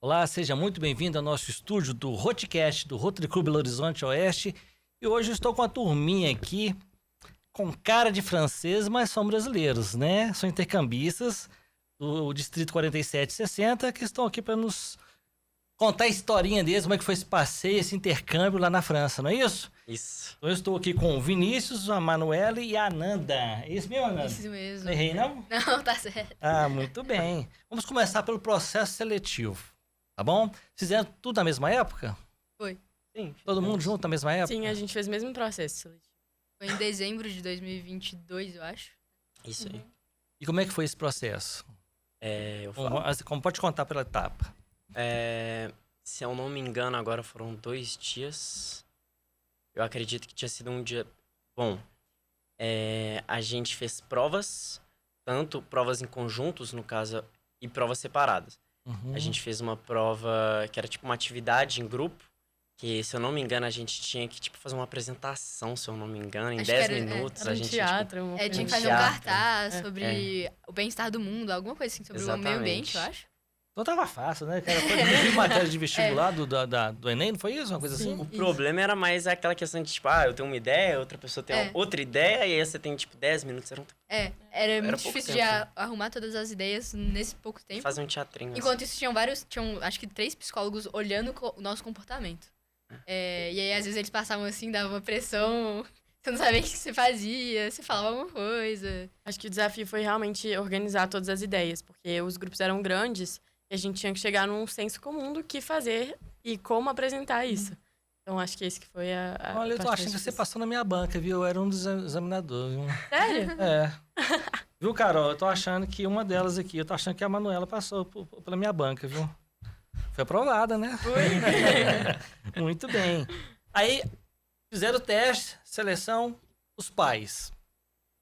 Olá, seja muito bem-vindo ao nosso estúdio do Rotcast, do Rotary Clube Belo Horizonte Oeste. E hoje eu estou com uma turminha aqui, com cara de francês, mas são brasileiros, né? São intercambistas do Distrito 4760, que estão aqui para nos contar a historinha deles, como é que foi esse passeio, esse intercâmbio lá na França, não é isso? Isso. Então eu estou aqui com o Vinícius, a Manuela e a Ananda. É isso mesmo, Ananda? Isso mesmo. Não errei, não? Não, tá certo. Ah, muito bem. Vamos começar pelo processo seletivo, tá bom? Fizeram tudo na mesma época? Foi. Sim. Todo mundo junto na mesma época? Sim, a gente fez o mesmo processo seletivo. Foi em dezembro de 2022, eu acho. Isso aí. E como é que foi esse processo? Eu falo. Como pode contar pela etapa? Se eu não me engano, agora foram 2 dias. Eu acredito que tinha sido um dia bom. A gente fez provas, tanto provas em conjuntos, no caso, e provas separadas. Uhum. A gente fez uma prova que era tipo uma atividade em grupo, que, se eu não me engano, a gente tinha que tipo fazer uma apresentação, se eu não me engano, em Acho 10 que era, minutos. Era a um gente teatro. Tinha que fazer um teatro. cartaz sobre o bem-estar do mundo, alguma coisa assim, sobre o meio ambiente, eu acho. Então tava fácil, né? Cara, foi matéria de vestibular do Enem, não foi isso? Uma coisa assim? O problema era mais aquela questão de, tipo, eu tenho uma ideia, outra pessoa tem outra ideia, e aí você tem, tipo, 10 minutos. Era muito pouco difícil tempo, de né? arrumar todas as ideias nesse pouco tempo. Fazer um teatrinho. Enquanto isso, tinham acho que 3 psicólogos olhando o nosso comportamento. E aí, às vezes, eles passavam assim, davam uma pressão, você não sabia o que você fazia, você falava alguma coisa. Acho que o desafio foi realmente organizar todas as ideias, porque os grupos eram grandes e a gente tinha que chegar num senso comum do que fazer e como apresentar isso. Então, acho que esse que foi a Olha, eu tô achando que você passou na minha banca, viu? Eu era um dos examinadores. Viu? Sério? Viu, Carol? Eu tô achando que uma delas aqui, eu tô achando que a Manuela passou pela minha banca, viu? Foi aprovada, né? Foi. Muito bem. Aí, fizeram o teste, seleção, os pais.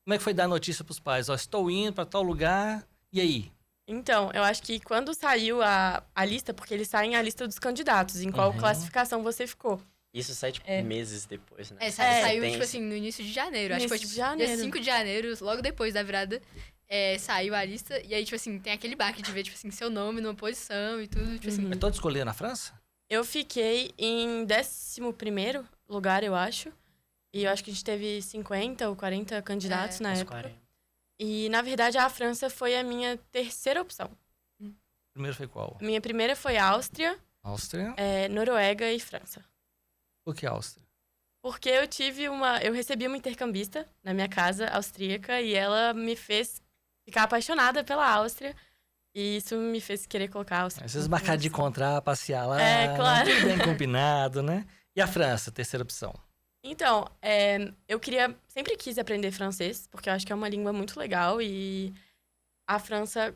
Como é que foi dar a notícia pros pais? Ó, estou indo para tal lugar, e aí? Então, eu acho que quando saiu a lista, porque eles saem a lista dos candidatos, em qual classificação você ficou. Isso sai, tipo, meses depois, né? Saiu, tipo assim, no início de janeiro. Acho que foi, tipo, dia 5 de janeiro, logo depois da virada, saiu a lista. E aí, tipo assim, tem aquele baque de ver, tipo assim, seu nome numa posição e tudo, tipo assim. Mas todos escolheram na França? Eu fiquei em 11º lugar, eu acho. E eu acho que a gente teve 50 ou 40 candidatos na época. 40. E, na verdade, a França foi a minha terceira opção. Primeiro foi qual? A minha primeira foi Áustria, Áustria? Noruega e França. Por que Áustria? Porque eu recebi uma intercambista na minha casa, austríaca, e ela me fez ficar apaixonada pela Áustria. E isso me fez querer colocar a Áustria. Vocês marcaram de encontrar, passear lá. Claro. Tudo bem combinado, né? E a França, terceira opção? Então, eu sempre quis aprender francês, porque eu acho que é uma língua muito legal. E a França,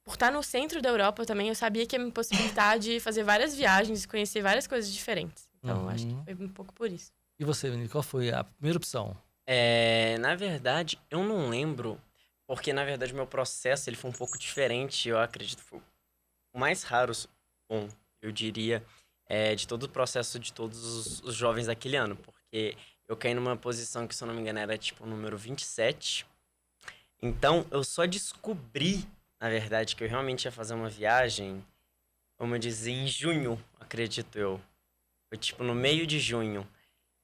por estar no centro da Europa também, eu sabia que ia me possibilitar de fazer várias viagens, conhecer várias coisas diferentes. Então, acho que foi um pouco por isso. E você, Vinícius, qual foi a primeira opção? Na verdade, eu não lembro, porque, na verdade, o meu processo ele foi um pouco diferente. Eu acredito que foi o mais raro, bom, eu diria, de todo o processo de todos os jovens daquele ano. Porque eu caí numa posição que, se eu não me engano, era tipo o número 27. Então, eu só descobri, na verdade, que eu realmente ia fazer uma viagem, vamos dizer, em junho, acredito eu. Foi tipo no meio de junho.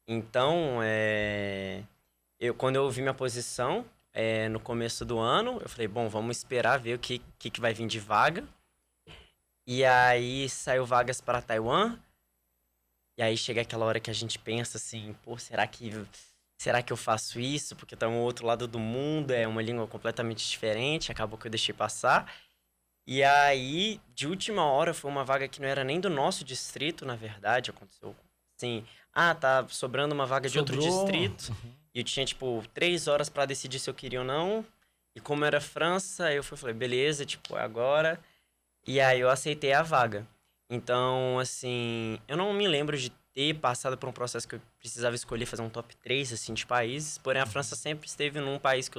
Então, quando eu vi minha posição, no começo do ano, eu falei, bom, vamos esperar ver o que vai vir de vaga. E aí saiu vagas para Taiwan. E aí chega aquela hora que a gente pensa assim, pô, será que eu faço isso? Porque tá no outro lado do mundo, é uma língua completamente diferente, acabou que eu deixei passar. E aí, de última hora, foi uma vaga que não era nem do nosso distrito, na verdade, aconteceu assim, tá sobrando uma vaga de outro distrito. E eu tinha, tipo, 3 horas pra decidir se eu queria ou não. E como era França, eu falei, beleza, tipo, é agora. E aí eu aceitei a vaga. Então, assim, eu não me lembro de ter passado por um processo que eu precisava escolher fazer um top 3, assim, de países. Porém, a França sempre esteve num país que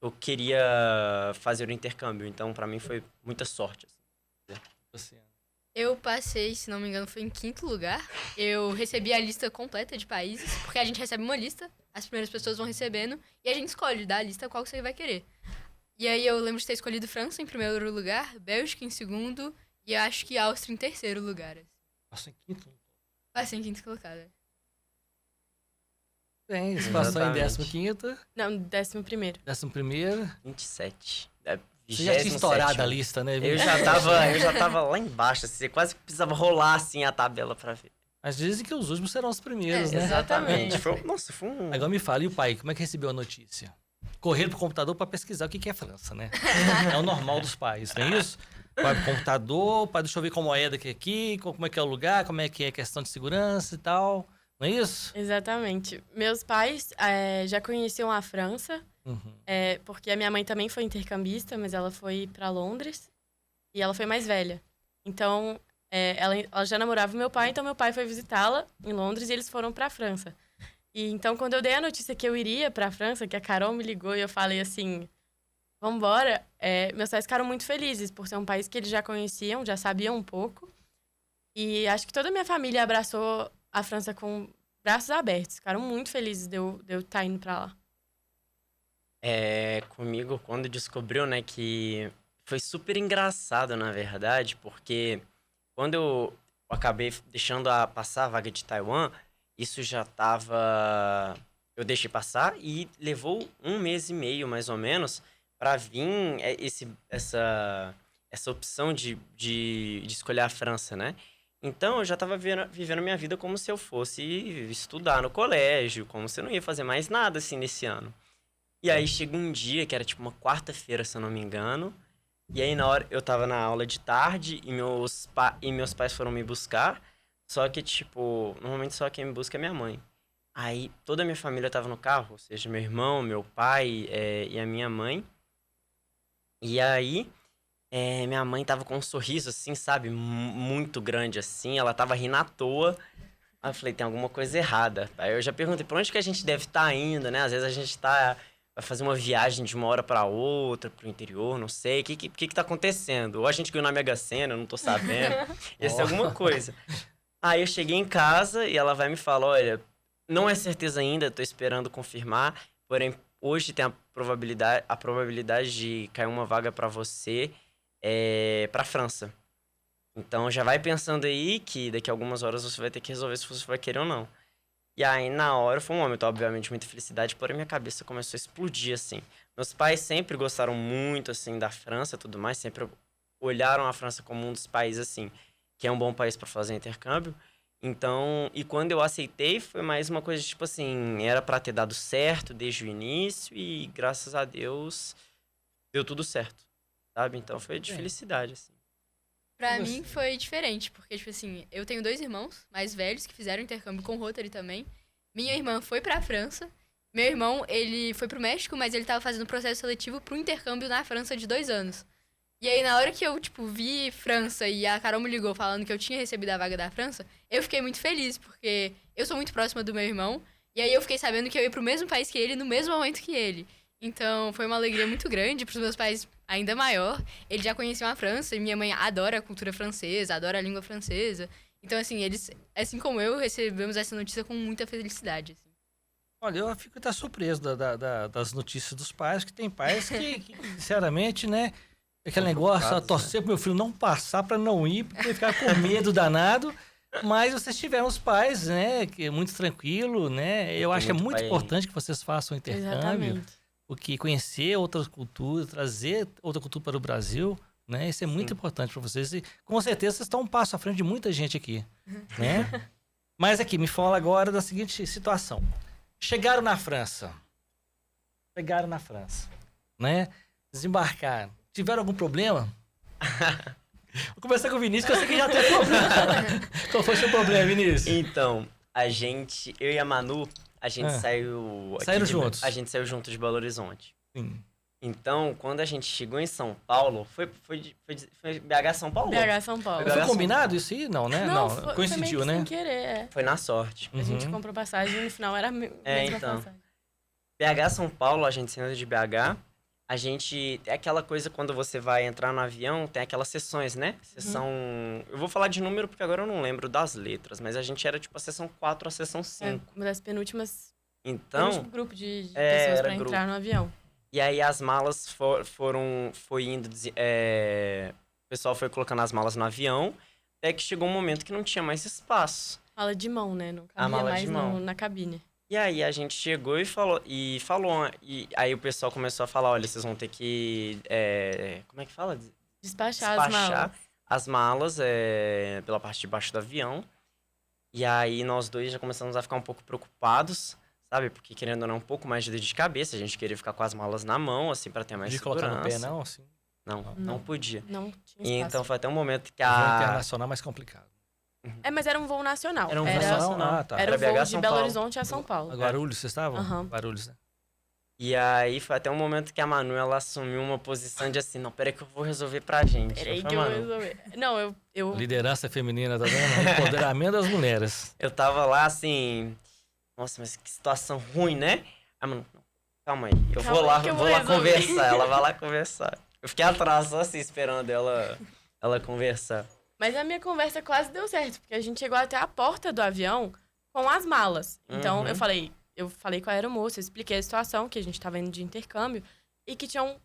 eu queria fazer o intercâmbio. Então, pra mim, foi muita sorte. Você. Eu passei, se não me engano, foi em 5º lugar. Eu recebi a lista completa de países, porque a gente recebe uma lista, as primeiras pessoas vão recebendo, e a gente escolhe da lista qual que você vai querer. E aí eu lembro de ter escolhido França em primeiro lugar, Bélgica em segundo E eu acho que a Áustria em terceiro lugar. Assim. Passou em quinto. Passei em quinto colocado. Bem, você passou em Exatamente. 15º, Não, 11º. 11º. 27. Você já tinha estourado a 27º. lista, né? Eu já tava lá embaixo, assim, você quase precisava rolar, assim, a tabela pra ver. Mas dizem que os últimos serão os primeiros, É, né? Exatamente. Nossa, foi um... Agora me fala, e o pai, como é que recebeu a notícia? Correram pro computador para pesquisar o que é França, né? É o normal dos pais, não é isso? Vai pro computador, pai, deixa eu ver qual moeda que é aqui, como é que é o lugar, como é que é a questão de segurança e tal. Não é isso? Exatamente. Meus pais já conheciam a França, Uhum. porque a minha mãe também foi intercambista, mas ela foi para Londres e ela foi mais velha. Então, ela já namorava o meu pai, então meu pai foi visitá-la em Londres e eles foram para a França. E então, quando eu dei a notícia que eu iria para a França, que a Carol me ligou e eu falei assim, vambora, meus pais ficaram muito felizes por ser um país que eles já conheciam, já sabiam um pouco. E acho que toda a minha família abraçou a França com braços abertos. Ficaram muito felizes de eu estar indo para lá. Comigo, quando descobriu, né, que foi super engraçado, na verdade, porque quando eu acabei deixando passar a vaga de Taiwan, isso já tava... Eu deixei passar e levou 1 mês e meio, mais ou menos, para vir essa opção de escolher a França, né? Então, eu já tava vivendo minha vida como se eu fosse estudar no colégio, como se eu não ia fazer mais nada, assim, nesse ano. E aí, chega um dia, que era tipo uma quarta-feira, se eu não me engano, e aí, na hora, eu tava na aula de tarde e meus pais foram me buscar, só que, tipo, normalmente só quem me busca é minha mãe. Aí, toda a minha família tava no carro, ou seja, meu irmão, meu pai e a minha mãe. E aí, minha mãe tava com um sorriso, assim, sabe? Muito grande, assim. Ela tava rindo à toa. Aí eu falei, tem alguma coisa errada. Aí eu já perguntei, pra onde que a gente deve estar indo, né? Às vezes a gente vai fazer uma viagem de uma hora pra outra, pro interior, não sei. O que tá acontecendo? Ou a gente ganhou na Mega Sena, eu não tô sabendo. Ia ser alguma coisa. Aí eu cheguei em casa e ela vai me falar, olha, não é certeza ainda, tô esperando confirmar, porém hoje tem a probabilidade de cair uma vaga pra você pra França. Então já vai pensando aí que daqui a algumas horas você vai ter que resolver se você vai querer ou não. E aí na hora foi um momento, obviamente, de muita felicidade, porém minha cabeça começou a explodir, assim. Meus pais sempre gostaram muito, assim, da França e tudo mais, sempre olharam a França como um dos países, assim, que é um bom país para fazer intercâmbio. Então, e quando eu aceitei, foi mais uma coisa, tipo assim, era para ter dado certo desde o início e, graças a Deus, deu tudo certo, sabe? Então, foi de felicidade, assim. Pra mim foi diferente, porque, tipo assim, eu tenho 2 irmãos mais velhos que fizeram intercâmbio com o Rotary também. Minha irmã foi pra França. Meu irmão, ele foi pro México, mas ele tava fazendo um processo seletivo pro intercâmbio na França de 2 anos. E aí, na hora que eu, tipo, vi França e a Carol me ligou falando que eu tinha recebido a vaga da França, eu fiquei muito feliz, porque eu sou muito próxima do meu irmão. E aí eu fiquei sabendo que eu ia pro mesmo país que ele no mesmo momento que ele. Então, foi uma alegria muito grande pros meus pais, ainda maior. Eles já conheciam a França e minha mãe adora a cultura francesa, adora a língua francesa. Então, assim, eles, assim como eu, recebemos essa notícia com muita felicidade. Assim. Olha, eu fico até surpreso das notícias dos pais, que tem pais que sinceramente, né? Aquele negócio, Complicados, torcer pro meu filho não passar pra não ir, porque ele ficar com medo danado. Mas vocês tiveram os pais, né? Que é muito tranquilo, né? Eu acho que é muito importante que vocês façam o intercâmbio. Exatamente. Porque conhecer outras culturas, trazer outra cultura para o Brasil, né? Isso é muito importante para vocês. E com certeza vocês estão um passo à frente de muita gente aqui, né? Mas aqui, me fala agora da seguinte situação. Chegaram na França, né? Desembarcaram. Tiveram algum problema? Vou começar com o Vinícius, que eu sei que já tem problema. Qual foi o seu problema, Vinícius? Então, eu e a Manu, a gente saiu... Saíram juntos? A gente saiu juntos de Belo Horizonte. Sim. Então, quando a gente chegou em São Paulo, foi BH São Paulo? BH São Paulo. Foi combinado isso aí? Não, né? Não, coincidiu, foi meio né? sem querer, Foi na sorte. A gente comprou passagem e no final era a mesma então. passagem. BH São Paulo, a gente saindo de BH, a gente... É aquela coisa quando você vai entrar no avião, tem aquelas sessões, né? Sessão... Eu vou falar de número porque agora eu não lembro das letras, mas a gente era tipo a sessão 4 a sessão 5. Uma das penúltimas... Então... Penúltimo grupo de pessoas pra entrar no avião. E aí as malas foi indo pessoal foi colocando as malas no avião, até que chegou um momento que não tinha mais espaço. Mala de mão, né? Não A cabia mala mais de mão. na cabine. E aí a gente chegou e falou, e aí o pessoal começou a falar, olha, vocês vão ter que, como é que fala? Despachar as malas. as malas pela parte de baixo do avião. E aí nós dois já começamos a ficar um pouco preocupados, sabe? Porque querendo ou não, um pouco mais de dor de cabeça, a gente queria ficar com as malas na mão, assim, pra ter mais De segurança. colocar no pé, não, assim. Não podia. Não tinha E espaço. então foi até um momento que O voo a... internacional é mais complicado. Mas era um voo nacional. Era um voo era, nacional. Ah, tá. Era o Era voo BH de São Belo Paulo. Horizonte a São Paulo. A Guarulhos, vocês estavam? Aham. Guarulhos, né? E aí foi até um momento que a Manu, ela assumiu uma posição de assim, não, peraí que eu vou resolver pra gente. Peraí falei, que eu "Manu, resolvi. Não, eu... Liderança feminina, tá vendo? Empoderamento das mulheres. Eu tava lá assim, nossa, mas que situação ruim, né? Aí, Manu, não, calma aí, eu Calma vou lá, aí que eu vou vou lá resolver." conversar, ela vai lá conversar. Eu fiquei atrás, só assim, esperando ela conversar. Mas a minha conversa quase deu certo, porque a gente chegou até a porta do avião com as malas. Então, Uhum. eu falei com a aeromoça, eu expliquei a situação, que a gente tava indo de intercâmbio, e que tinham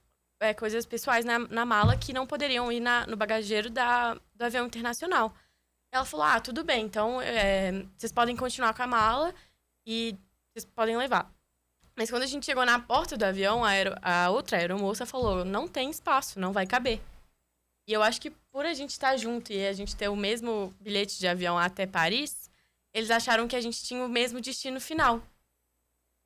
coisas pessoais na mala que não poderiam ir no bagageiro do avião internacional. Ela falou, tudo bem, então vocês podem continuar com a mala e vocês podem levar. Mas quando a gente chegou na porta do avião, a outra aeromoça falou, não tem espaço, não vai caber. E eu acho que por a gente estar junto e a gente ter o mesmo bilhete de avião até Paris, eles acharam que a gente tinha o mesmo destino final.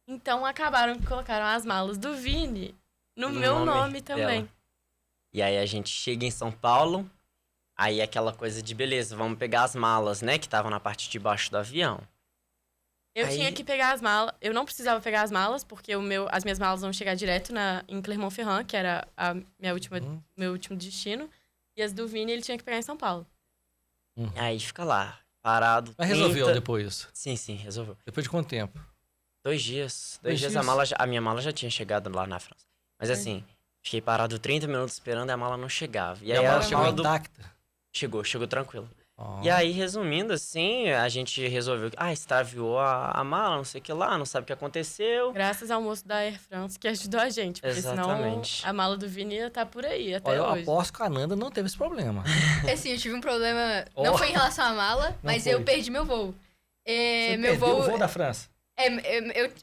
Então acabaram que colocaram as malas do Vini no meu nome também. dela. E aí a gente chega em São Paulo, aí aquela coisa de beleza, vamos pegar as malas, né, que estavam na parte de baixo do avião. Eu Aí- tinha que pegar as malas. Eu não precisava pegar as malas, porque as minhas malas vão chegar direto em Clermont-Ferrand, que era meu último destino. E as do Vini ele tinha que pegar em São Paulo. Aí fica lá, parado. Mas resolveu 30 depois. Sim, resolveu. Depois de quanto tempo? 2 dias. 2 Dois dias dias? a minha mala já tinha chegado lá na França. Mas assim, fiquei parado 30 minutos esperando e a mala não chegava. E E aí a mala a chegou mala do... intacta. chegou tranquilo. Ó. E aí, resumindo assim, a gente resolveu que, extraviou a mala, não sei o que lá, não sabe o que aconteceu. Graças ao moço da Air France que ajudou a gente. Porque Exatamente. senão a mala do Vini ia estar por aí até Olha, eu hoje. aposto que a Nanda não teve esse problema. Assim, eu tive um problema. Oh. Não foi em relação à mala, mas foi. eu perdi meu voo. Você Meu perdeu voo. o voo da França.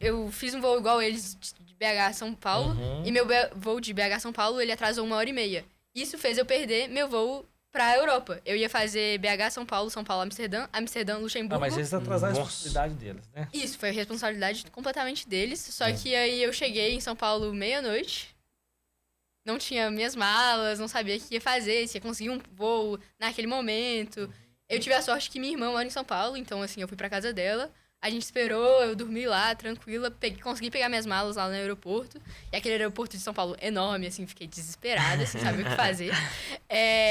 Eu fiz um voo igual eles de BH a São Paulo. Uhum. E meu voo de BH a São Paulo, ele atrasou 1h30. Isso fez eu perder meu voo pra Europa. Eu ia fazer BH São Paulo, Amsterdã, Amsterdã, Luxemburgo. Mas eles atrasaram a Nossa. responsabilidade deles, né? Isso, foi responsabilidade completamente deles. Só que aí eu cheguei em São Paulo meia-noite. Não tinha minhas malas, não sabia o que ia fazer, se ia conseguir um voo naquele momento. Eu tive a sorte que minha irmã mora em São Paulo, então assim, eu fui pra casa dela. A gente esperou, eu dormi lá, tranquila, consegui pegar minhas malas lá no aeroporto. E aquele aeroporto de São Paulo enorme, assim, fiquei desesperada, sem saber o que fazer.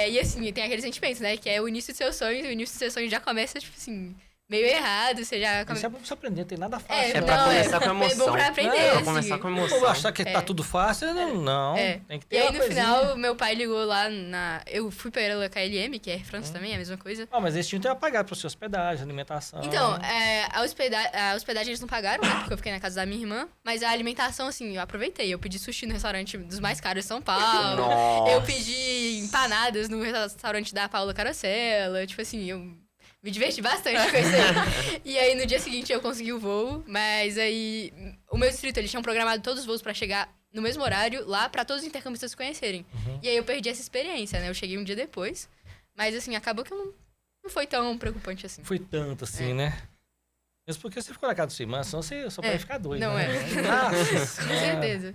E assim, tem aquele sentimento, né, que é o início dos seus sonhos, e o início dos seus sonhos já começa, tipo assim, meio errado, você já... Isso é pra você aprender, não tem nada fácil. É pra começar com emoção. É bom pra aprender, É, pra assim. começar com O emoção. povo achar que tá tudo fácil, não. Tem que ter E aí, uma no coisinha. final, meu pai ligou lá Eu fui pela KLM, que é Air France também, é a mesma coisa. Mas eles tinham que ter pagado pra sua hospedagem, alimentação. Então, a hospedagem eles não pagaram, né? Porque eu fiquei na casa da minha irmã. Mas a alimentação, assim, eu aproveitei. Eu pedi sushi no restaurante dos mais caros de São Paulo. Nossa. Eu pedi empanadas no restaurante da Paula Carosella. Tipo assim, eu me diverti bastante com isso aí. E aí, no dia seguinte, eu consegui o voo. Mas aí, o meu distrito, eles tinham programado todos os voos pra chegar no mesmo horário lá pra todos os intercambistas se conhecerem. E aí, eu perdi essa experiência, né? Eu cheguei um dia depois. Mas, assim, acabou que não foi tão preocupante assim. Foi tanto assim, né? Mesmo porque você ficou na casa do sua irmã, senão você só pode ficar doido. Não né? Com certeza.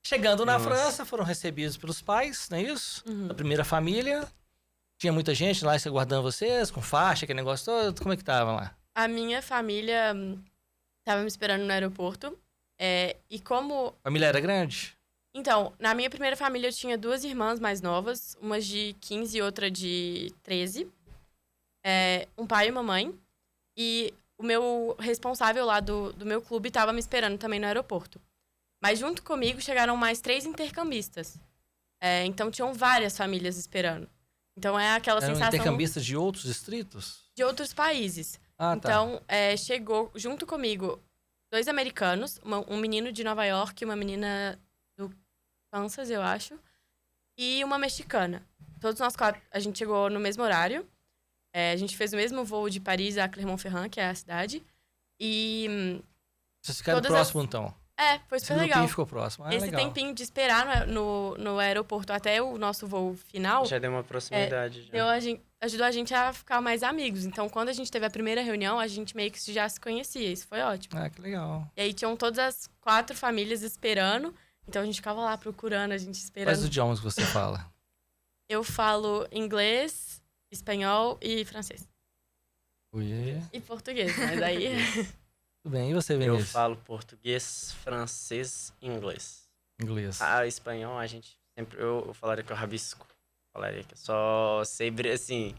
Chegando na Nossa. França, foram recebidos pelos pais, não é isso? Uhum. A primeira família. Tinha muita gente lá aguardando vocês, com faixa, aquele negócio todo. Como é que tava lá? A minha família tava me esperando no aeroporto. E como... A família era grande? Então, na minha primeira família eu tinha 2 irmãs mais novas. Uma de 15 e outra de 13. Um pai e uma mãe. E o meu responsável lá do meu clube tava me esperando também no aeroporto. Mas junto comigo chegaram mais 3 intercambistas. Então tinham várias famílias esperando. Então é aquela Eram sensação intercambistas de outros distritos? de outros países. Ah, tá. Então, chegou junto comigo 2 americanos, um menino de Nova York e uma menina do Kansas, eu acho, e uma mexicana. todos nós 4, a gente chegou no mesmo horário. A gente fez o mesmo voo de Paris a Clermont-Ferrand, que é a cidade. E... Vocês ficaram todas próximos, então? foi Esse super grupinho legal. ficou próximo. Esse legal. tempinho de esperar no aeroporto até o nosso voo final Já deu uma proximidade. já. ajudou a gente a ficar mais amigos. Então, quando a gente teve a primeira reunião, a gente meio que já se conhecia. Isso foi ótimo. Ah, que legal. E aí tinham todas as 4 famílias esperando. Então, a gente ficava lá procurando, a gente esperando. Quais idiomas que você fala? Eu falo inglês, espanhol e francês. Ui. E português, mas aí... Tudo bem. E você, Eu Vinícius? falo português, francês e inglês. Inglês. Espanhol, a gente sempre... Eu falaria que eu rabisco. Falaria que eu só sei, assim,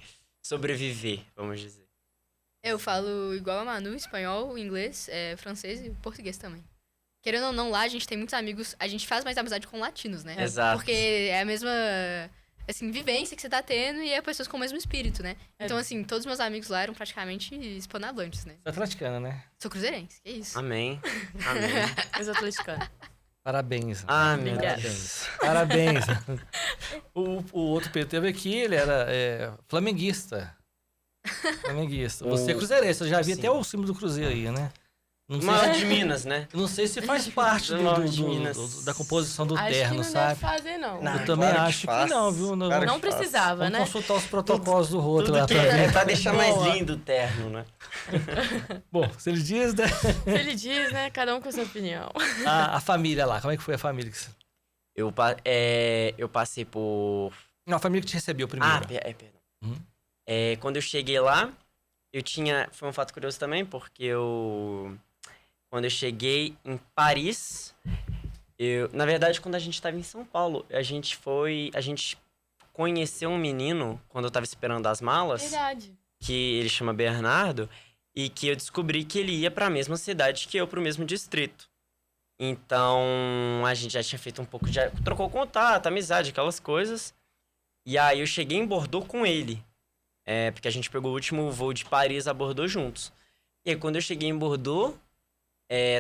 sobreviver, vamos dizer. Eu falo igual a Manu, espanhol, inglês, francês e português também. Querendo ou não, lá a gente tem muitos amigos, a gente faz mais amizade com latinos, né? Exato. Porque é a mesma, assim, vivência que você tá tendo e é pessoas com o mesmo espírito, né? Então, assim, todos meus amigos lá eram praticamente hispanohablantes, né? Você é atleticana, né? Sou cruzeirense, que isso. Amém. Amém. Mas eu tô atleticana. Parabéns. Ah, meu Obrigada. Deus. Parabéns. o outro Pedro teve aqui, ele era flamenguista. Flamenguista. Você é cruzeirense, eu já vi Sim. até o símbolo do Cruzeiro aí, né? Não sei, Maior de Minas, né? não sei se faz parte Do norte de Minas. da composição do Acho que terno, não sabe? deve fazer, não. Não. Eu também claro que acho que faz. não, viu? Não, Claro Não que faz. precisava, vamos né? consultar os protocolos do Rotary lá Tudo pra ver. pra deixar mais Bom, lindo o terno, né? Bom, se ele diz, né? Se ele diz, né? Cada um com a sua opinião. A família lá, como é que foi a família? Eu passei por... Não, a família que te recebeu primeiro. Perdão. Uhum. Quando eu cheguei lá, foi um fato curioso também, porque quando eu cheguei em Paris, na verdade, quando a gente estava em São Paulo, a gente conheceu um menino, quando eu estava esperando as malas, Verdade. que ele chama Bernardo, e que eu descobri que ele ia para a mesma cidade que eu, para o mesmo distrito. Então, a gente já tinha feito um pouco de... Trocou contato, amizade, aquelas coisas. E aí, eu cheguei em Bordeaux com ele. Porque a gente pegou o último voo de Paris a Bordeaux juntos. E aí, quando eu cheguei em Bordeaux,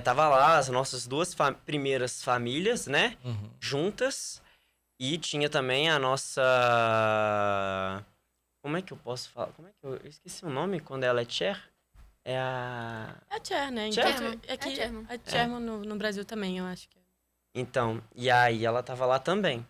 tava lá as nossas 2 primeiras famílias, né? Uhum. Juntas. E tinha também a nossa... Como é que eu posso falar? Eu esqueci o nome quando ela é Cher. É a... É a Cher, né? Cher? Enquanto, aqui, Cherman. a Cherman no Brasil também, eu acho que é. Então, e aí ela tava lá também.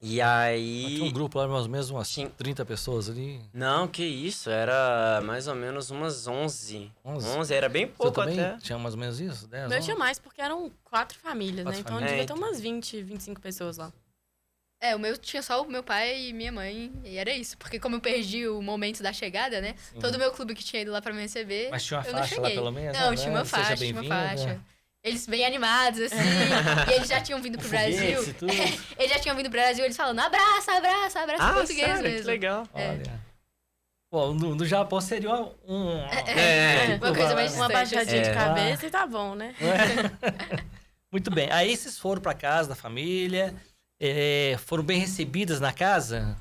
E aí... Tinha um grupo lá, mais ou menos umas Tinha- 30 pessoas ali. Não, que isso, era mais ou menos umas 11. 11? 11, era bem Você pouco também até. tinha mais ou menos isso? 10, O meu 11? tinha mais, porque eram 4 famílias, 4 né? Então famílias. devia ter então. umas 20, 25 pessoas lá. O meu tinha só o meu pai e minha mãe, e era isso. Porque como eu perdi o momento da chegada, né? Sim. Todo o meu clube que tinha ido lá pra me receber, Mas tinha uma eu não faixa lá cheguei. pelo menos? Não, né? tinha uma Seja faixa, tinha uma bem-vinda. faixa. Eles bem animados, assim. E eles já tinham vindo pro Brasil. Foguetes e tudo. Eles já tinham vindo pro Brasil, eles falando abraço, abraço, abraço em português sério? mesmo. Que legal. Olha. Pô, no Japão seria uma Uma coisa mais Uma distante, baixadinha de É. cabeça e tá bom, né? Muito bem. Aí vocês foram pra casa da família, foram bem recebidas na casa?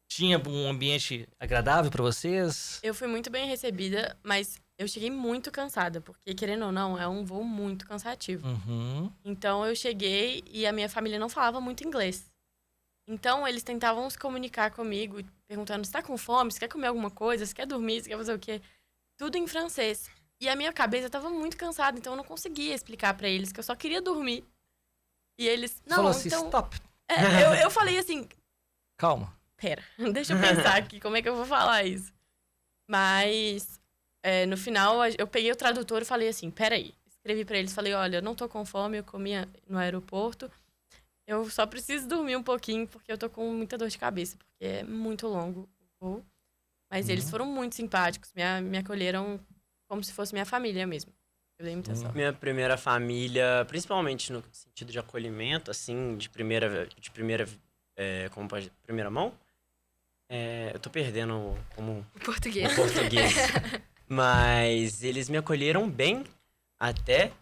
Tinha um ambiente agradável pra vocês? Eu fui muito bem recebida, mas eu cheguei muito cansada, porque, querendo ou não, é um voo muito cansativo. Uhum. Então, eu cheguei e a minha família não falava muito inglês. Então, eles tentavam se comunicar comigo, perguntando se tá com fome, se quer comer alguma coisa, se quer dormir, se quer fazer o quê. Tudo em francês. E a minha cabeça tava muito cansada, então eu não conseguia explicar pra eles que eu só queria dormir. E eles, não, Falou assim, então... stop, Eu falei assim, calma. pera, deixa eu pensar aqui como é que eu vou falar isso. Mas, no final, eu peguei o tradutor e falei assim, peraí. Escrevi pra eles, falei, olha, eu não tô com fome, eu comia no aeroporto. Eu só preciso dormir um pouquinho, porque eu tô com muita dor de cabeça, porque é muito longo o voo. Mas eles foram muito simpáticos, me acolheram como se fosse minha família mesmo. Eu dei muita sorte. Minha primeira família, principalmente no sentido de acolhimento, assim, de primeira primeira mão. Eu tô perdendo como Português. o português. Mas eles me acolheram bem até.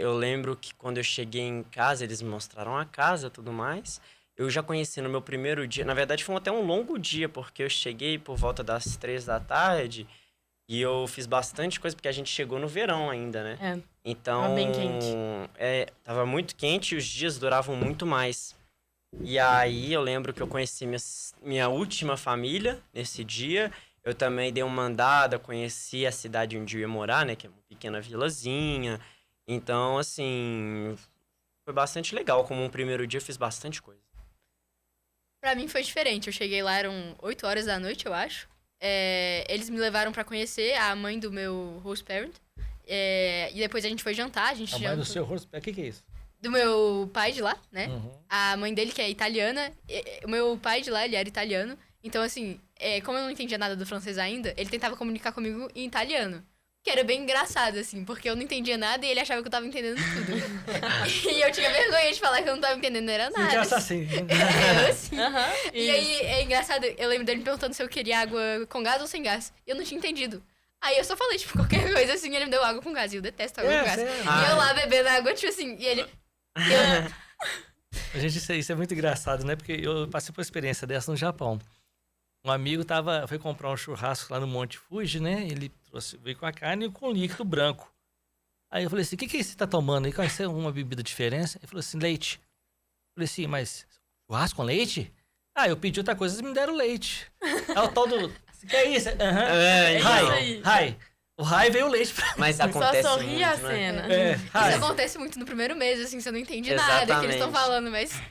Eu lembro que quando eu cheguei em casa, eles me mostraram a casa e tudo mais. Eu já conheci no meu primeiro dia. Na verdade, foi até um longo dia, porque eu cheguei por volta das 3 da tarde e eu fiz bastante coisa, porque a gente chegou no verão ainda, né? Então, Tava bem quente. tava muito quente e os dias duravam muito mais. E aí eu lembro que eu conheci minha última família nesse dia. Eu também dei uma andada, conheci a cidade onde eu ia morar, né? Que é uma pequena vilazinha. Então, assim, foi bastante legal. Como um primeiro dia, eu fiz bastante coisa. Pra mim foi diferente. Eu cheguei lá, eram 8 horas da noite, eu acho. Eles me levaram pra conhecer a mãe do meu host parent. E depois a gente foi jantar, a gente A mãe jantou. do seu rosto. O que é isso? Do meu pai de lá, né? Uhum. A mãe dele, que é italiana. O meu pai de lá, ele era italiano. Então, assim, como eu não entendia nada do francês ainda, ele tentava comunicar comigo em italiano. Que era bem engraçado, assim, porque eu não entendia nada e ele achava que eu tava entendendo tudo. E eu tinha vergonha de falar que eu não tava entendendo era nada. Fica assim. Eu, assim. Aham. E aí, é engraçado, eu lembro dele me perguntando se eu queria água com gás ou sem gás. E eu não tinha entendido. Aí eu só falei, tipo, qualquer coisa assim, ele me deu água com gás. E eu detesto água com gás. sério. E eu lá bebendo água, tipo assim, e ele... Gente, isso é muito engraçado, né? Porque eu passei por uma experiência dessa no Japão. Um amigo foi comprar um churrasco lá no Monte Fuji, né? Ele veio com a carne e com líquido branco. Aí eu falei assim, o que é isso que você tá tomando aí? Qual é uma bebida diferente? Ele falou assim, leite. Eu falei assim, mas churrasco com leite? Ah, eu pedi outra coisa, eles me deram leite. Aí o tal do... Você quer isso? Aham. É, isso aí. Rai. O Rai veio o leite pra... Mas Só acontece sorri muito, a né? cena. Isso Rai. acontece muito no primeiro mês, assim, você não entende nada que eles estão Exatamente. falando, mas...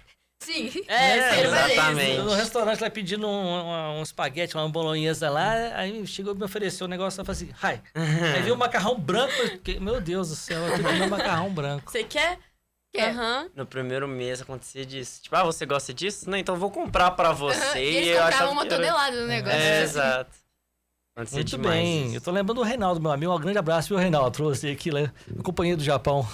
Sim. exatamente. No restaurante lá pedindo um espaguete, uma bolonhesa lá, aí chegou e me ofereceu um negócio, eu falei assim, Rai. Aí veio um macarrão branco, meu Deus do céu, eu tô comendo macarrão branco. Você quer? Quer. Aham. No primeiro mês acontecia disso. Tipo, você gosta disso? Não, então eu vou comprar pra você. E eles eu achava compravam uma que era- tonelada do negócio. Exato. Acontecia Muito demais bem, isso. eu tô lembrando do Reinaldo, meu amigo, um grande abraço, viu, Reinaldo? Trouxe aqui, né? Companhia do Japão.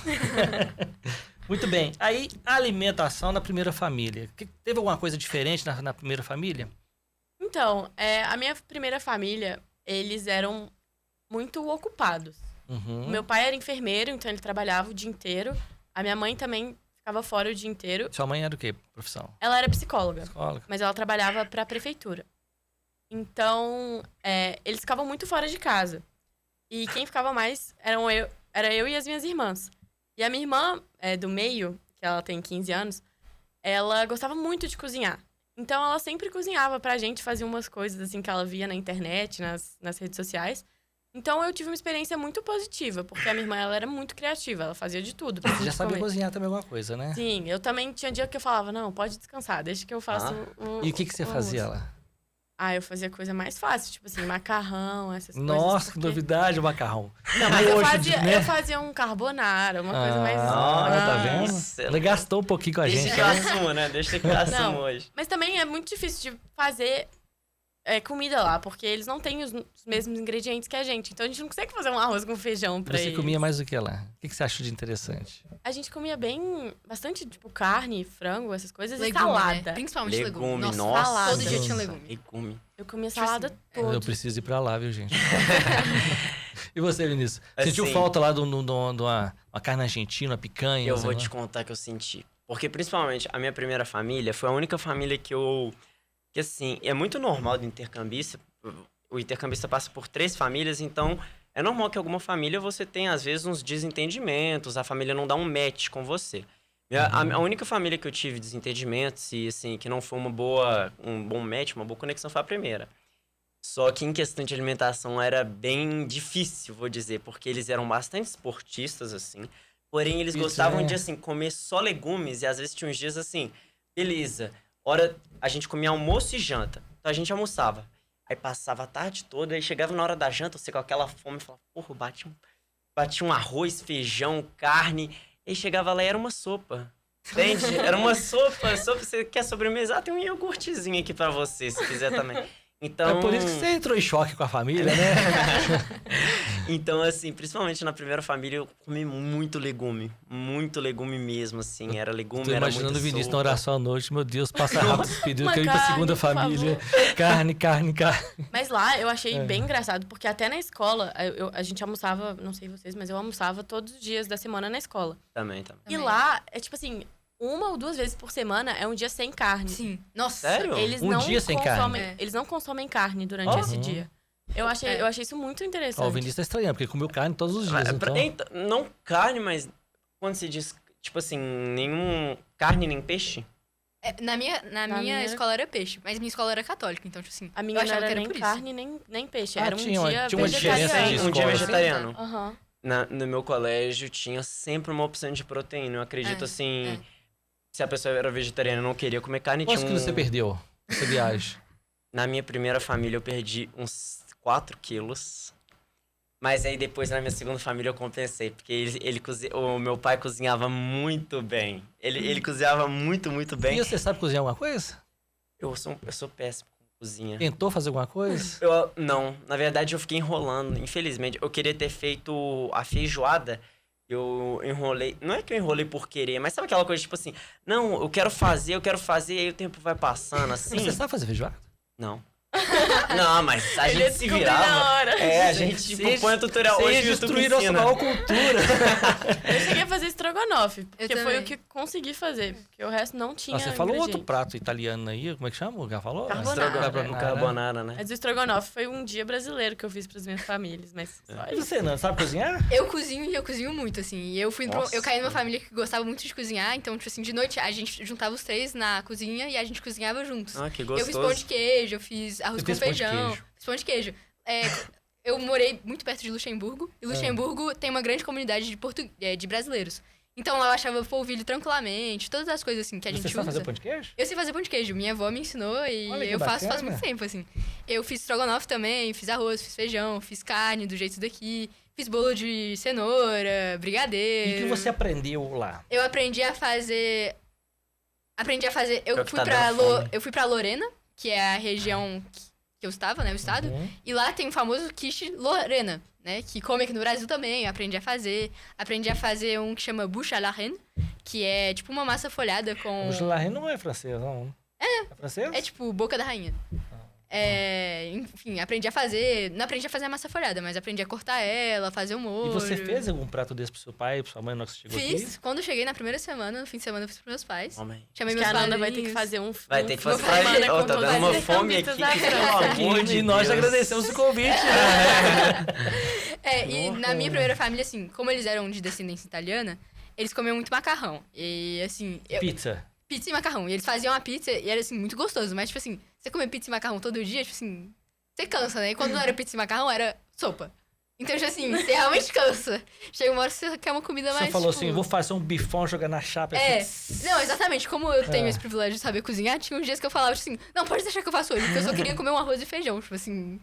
Muito bem, aí a alimentação na primeira família. Teve alguma coisa diferente na primeira família? Então, a minha primeira família, eles eram muito ocupados. Uhum. O meu pai era enfermeiro, então ele trabalhava o dia inteiro. A minha mãe também ficava fora o dia inteiro. Sua mãe era o quê, profissão? Ela era psicóloga, Psicóloga? mas ela trabalhava para a prefeitura. Então, eles ficavam muito fora de casa. E quem ficava mais era eu e as minhas irmãs. E a minha irmã, do meio, que ela tem 15 anos, ela gostava muito de cozinhar. Então, ela sempre cozinhava pra gente, fazia umas coisas assim que ela via na internet, nas redes sociais. Então, eu tive uma experiência muito positiva, porque a minha irmã, ela era muito criativa, ela fazia de tudo pra Você já gente sabia comer. cozinhar também alguma coisa, né? Sim, eu também tinha dia que eu falava, não, pode descansar, deixa que eu faço E o que você fazia almoço. lá? Ah, eu fazia coisa mais fácil, tipo assim, macarrão, essas coisas. Nossa, que porque- novidade o macarrão. Não, mas eu Hoje, fazia, né? eu fazia um carbonara, uma coisa mais... Tá vendo? Nossa. Ela gastou um pouquinho com a Deixa gente. que eu assumo, né? Deixa que eu assumo Não. hoje. Mas também é muito difícil de fazer comida lá, porque eles não têm os mesmos ingredientes que a gente. Então a gente não consegue fazer um arroz com feijão pra Você eles. comia mais do que lá? O que você achou de interessante? A gente comia bastante, tipo, carne, frango, essas coisas, e Legume, salada. né? Principalmente legume. Legume, Nossa, nossa. todo dia tinha legume. Legume. Eu comia Tipo salada assim, toda. Eu preciso ir pra lá, viu, gente? E você, Vinícius? Assim, Sentiu falta lá de uma carne argentina, uma picanha? Eu uns vou te negócios? contar que eu senti. Porque, principalmente, a minha primeira família foi a única família que assim, é muito normal do intercambista. O intercambista passa por 3 famílias, então é normal que alguma família você tenha, às vezes, uns desentendimentos, a família não dá um match com você. A única família que eu tive desentendimentos e, assim, que não foi um bom match, uma boa conexão foi a primeira. Só que em questão de alimentação era bem difícil, vou dizer, porque eles eram bastante esportistas, assim. Porém, eles Isso, gostavam né? de, assim, comer só legumes e às vezes tinha uns dias assim, beleza, a gente comia almoço e janta. Então a gente almoçava. Aí passava a tarde toda, aí chegava na hora da janta, você com aquela fome, falava, porra, bati um arroz, feijão, carne. Aí chegava lá e era uma sopa. Entende? Era uma sopa. Você quer sobremesa? Tem um iogurtezinho aqui pra você, se quiser também. Então... É por isso que você entrou em choque com a família, né? Então, assim, principalmente na primeira família, eu comi muito legume mesmo, assim. Era legume, Tô era imaginando o muita Vinícius na sopa. oração à noite. Meu Deus, passa rápido esse período, Uma eu quero ir pra carne, segunda por favor. família. Carne. Mas lá eu achei bem engraçado, porque até na escola, a gente almoçava, não sei vocês, mas eu almoçava todos os dias da semana na escola. Também. E Também. lá, é tipo assim, 1 ou 2 vezes por semana é um dia sem carne. Sim. Nossa. Sério? Eles Um não dia sem consomem, carne? Eles não consomem carne durante Oh. esse dia. Eu achei isso muito Ó, interessante. o Vinícius tá estranhando, porque comeu carne todos os dias, então... Não carne, mas quando se diz, tipo assim, nenhum carne nem peixe? Na minha escola era peixe, mas minha escola era católica, então, tipo assim, A eu minha não achava era que era nem por isso. carne, nem peixe. Ah, Era um tinha uma dia diferença de vegetariano. Um dia escola. vegetariano. Aham. No meu colégio tinha sempre uma opção de proteína. Eu acredito assim, se a pessoa era vegetariana e não queria comer carne, Quantos tinha quilos você perdeu nessa viagem? Na minha primeira família eu perdi uns 4 quilos. Mas aí depois na minha segunda família eu compensei, porque o meu pai cozinhava muito bem. Ele cozinhava muito, muito bem. E você sabe cozinhar alguma coisa? Eu sou péssimo com cozinha. Tentou fazer alguma coisa? Não, na verdade eu fiquei enrolando, infelizmente. Eu queria ter feito a feijoada, eu enrolei. Não é que eu enrolei por querer, mas sabe aquela coisa tipo assim, não, eu quero fazer, e aí o tempo vai passando assim. Você sabe fazer feijoada? Não. Não, mas a Ele gente se descobriu virava. na hora. A gente tipo, põe o tutorial hoje no YouTube destruir nossa ensina. maior cultura. Eu cheguei a fazer estrogonofe, porque foi também. o que consegui fazer, porque o resto não tinha Você falou outro ingrediente. prato italiano aí, como é que chama? O cara falou? Carbonara. No carbonara, né? Mas o estrogonofe foi um dia brasileiro que eu fiz pras minhas famílias, mas só E isso. você não sabe cozinhar? Eu cozinho e eu cozinho muito, assim. E eu Nossa. eu caí numa família que gostava muito de cozinhar, então, tipo assim, de noite a gente juntava os três na cozinha e a gente cozinhava juntos. Ah, que Eu fiz pão gostoso. de queijo, eu fiz arroz Você com fez pão de feijão. queijo? Fiz pão de queijo. Eu morei muito perto de Luxemburgo, e Luxemburgo tem uma grande comunidade de brasileiros. Então lá eu achava polvilho tranquilamente, todas as coisas assim que a Você gente sabe usa. fazer pão de queijo? Eu sei fazer pão de queijo, minha avó me ensinou e Olha que eu faço faz bacana. muito tempo, assim. Eu fiz estrogonofe também, fiz arroz, fiz feijão, fiz carne do jeito daqui, fiz bolo de cenoura, E brigadeiro. o que você aprendeu lá? Eu aprendi a fazer. Pior que fui tá pra dando fome. eu fui pra Lorena, que é a região que eu estava, né? O estado. Uhum. E lá tem o famoso quiche Lorena, né? Que come aqui no Brasil também. Eu aprendi a fazer. Aprendi a fazer um que chama bouche à la reine, que é tipo uma massa folhada com. O gelarre não é francês, não. É francês? É tipo boca da rainha. Enfim, aprendi a fazer. Não aprendi a fazer a massa folhada, mas aprendi a cortar ela, fazer o molho. E você fez algum prato desse pro seu pai e pra sua mãe na hora que você chegou Fiz. aqui? Quando eu cheguei na primeira semana, no fim de semana, eu fiz pros meus pais. Homem. Chamei Acho que meus a Nanda vai padrinhos. ter que fazer um. Vai ter que fazer. Vou fazer Ó, com tá todas dando uma as fome aqui, recambitas da pelo França. amor de E nós Deus. agradecemos o convite. E na minha primeira família, assim, como eles eram de descendência italiana, eles comiam muito macarrão. E, assim, Pizza. pizza e macarrão. E eles faziam a pizza e era, assim, muito gostoso. Mas, tipo assim, você comer pizza e macarrão todo dia, tipo assim, você cansa, né? E quando não era pizza e macarrão, era sopa. Então, tipo assim, você realmente cansa. Chega uma hora que você quer uma comida mais, Você falou tipo... assim, vou fazer um bifão, jogar na chapa. Assim. Não, exatamente. Como eu tenho esse privilégio de saber cozinhar, tinha uns dias que eu falava, tipo assim, não, pode deixar que eu faço hoje, porque eu só queria comer um arroz e feijão, tipo assim...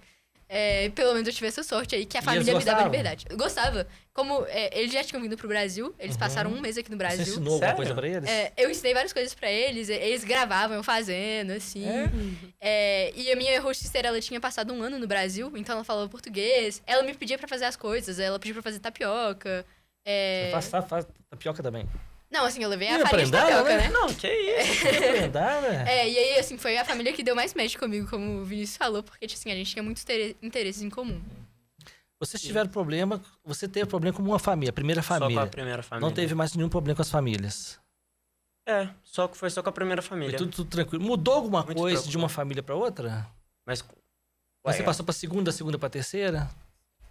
pelo menos eu tive essa sorte aí, que a E família eles me dava gostavam? liberdade. Eu gostava. Como eles já tinham vindo pro Brasil, eles passaram um mês aqui no Você Brasil. ensinou alguma Sério? coisa pra eles? Eu ensinei várias coisas pra eles gravavam eu fazendo, assim. E a minha hostesseira, ela tinha passado um ano no Brasil, então ela falava português. Ela me pedia pra fazer as coisas, ela pedia pra fazer tapioca. Faz tapioca também. Não, assim, eu levei Ih, a farinha de aprendeu, tapioca, né? né? Não, que isso. Aprendar, né? E aí, assim, foi a família que deu mais match comigo, como o Vinícius falou, porque, tipo assim, a gente tinha muitos interesses em comum. Vocês tiveram problema, você teve problema com uma família, a primeira Só com família. a primeira família. Não teve mais nenhum problema com as famílias. Foi só com a primeira Foi família. tudo tranquilo. Mudou alguma Muito coisa tranquilo. de uma família pra outra? Mas, Você ué, passou pra segunda pra terceira?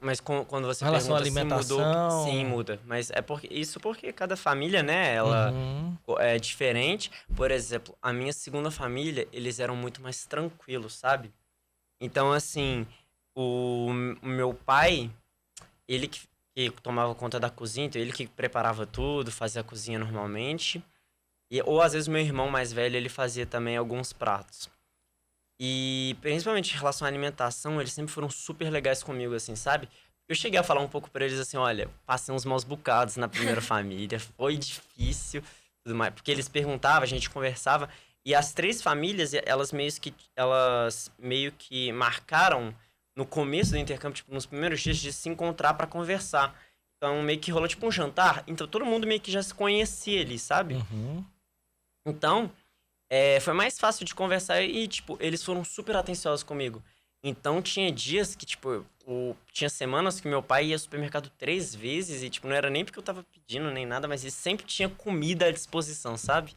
mas quando você Com relação à pergunta se alimentação. mudou, sim, muda. Mas é porque cada família, né, ela Uhum. é diferente. Por exemplo, a minha segunda família, eles eram muito mais tranquilos, sabe? Então, assim, o meu pai, ele que tomava conta da cozinha, então ele que preparava tudo, fazia a cozinha normalmente. Ou às vezes meu irmão mais velho, ele fazia também alguns pratos. E principalmente em relação à alimentação, eles sempre foram super legais comigo, assim, sabe? Eu cheguei a falar um pouco pra eles assim, olha, passei uns maus bocados na primeira família, foi difícil, tudo mais. Porque eles perguntavam, a gente conversava, e as 3 famílias, elas meio que marcaram no começo do intercâmbio, tipo, nos primeiros dias de se encontrar pra conversar. Então meio que rolou tipo um jantar, então todo mundo meio que já se conhecia ali, sabe? Uhum. Então, foi mais fácil de conversar e, tipo, eles foram super atenciosos comigo. Então, tinha dias que, tipo, tinha semanas que meu pai ia ao supermercado 3 vezes e, tipo, não era nem porque eu tava pedindo nem nada, mas ele sempre tinha comida à disposição, sabe?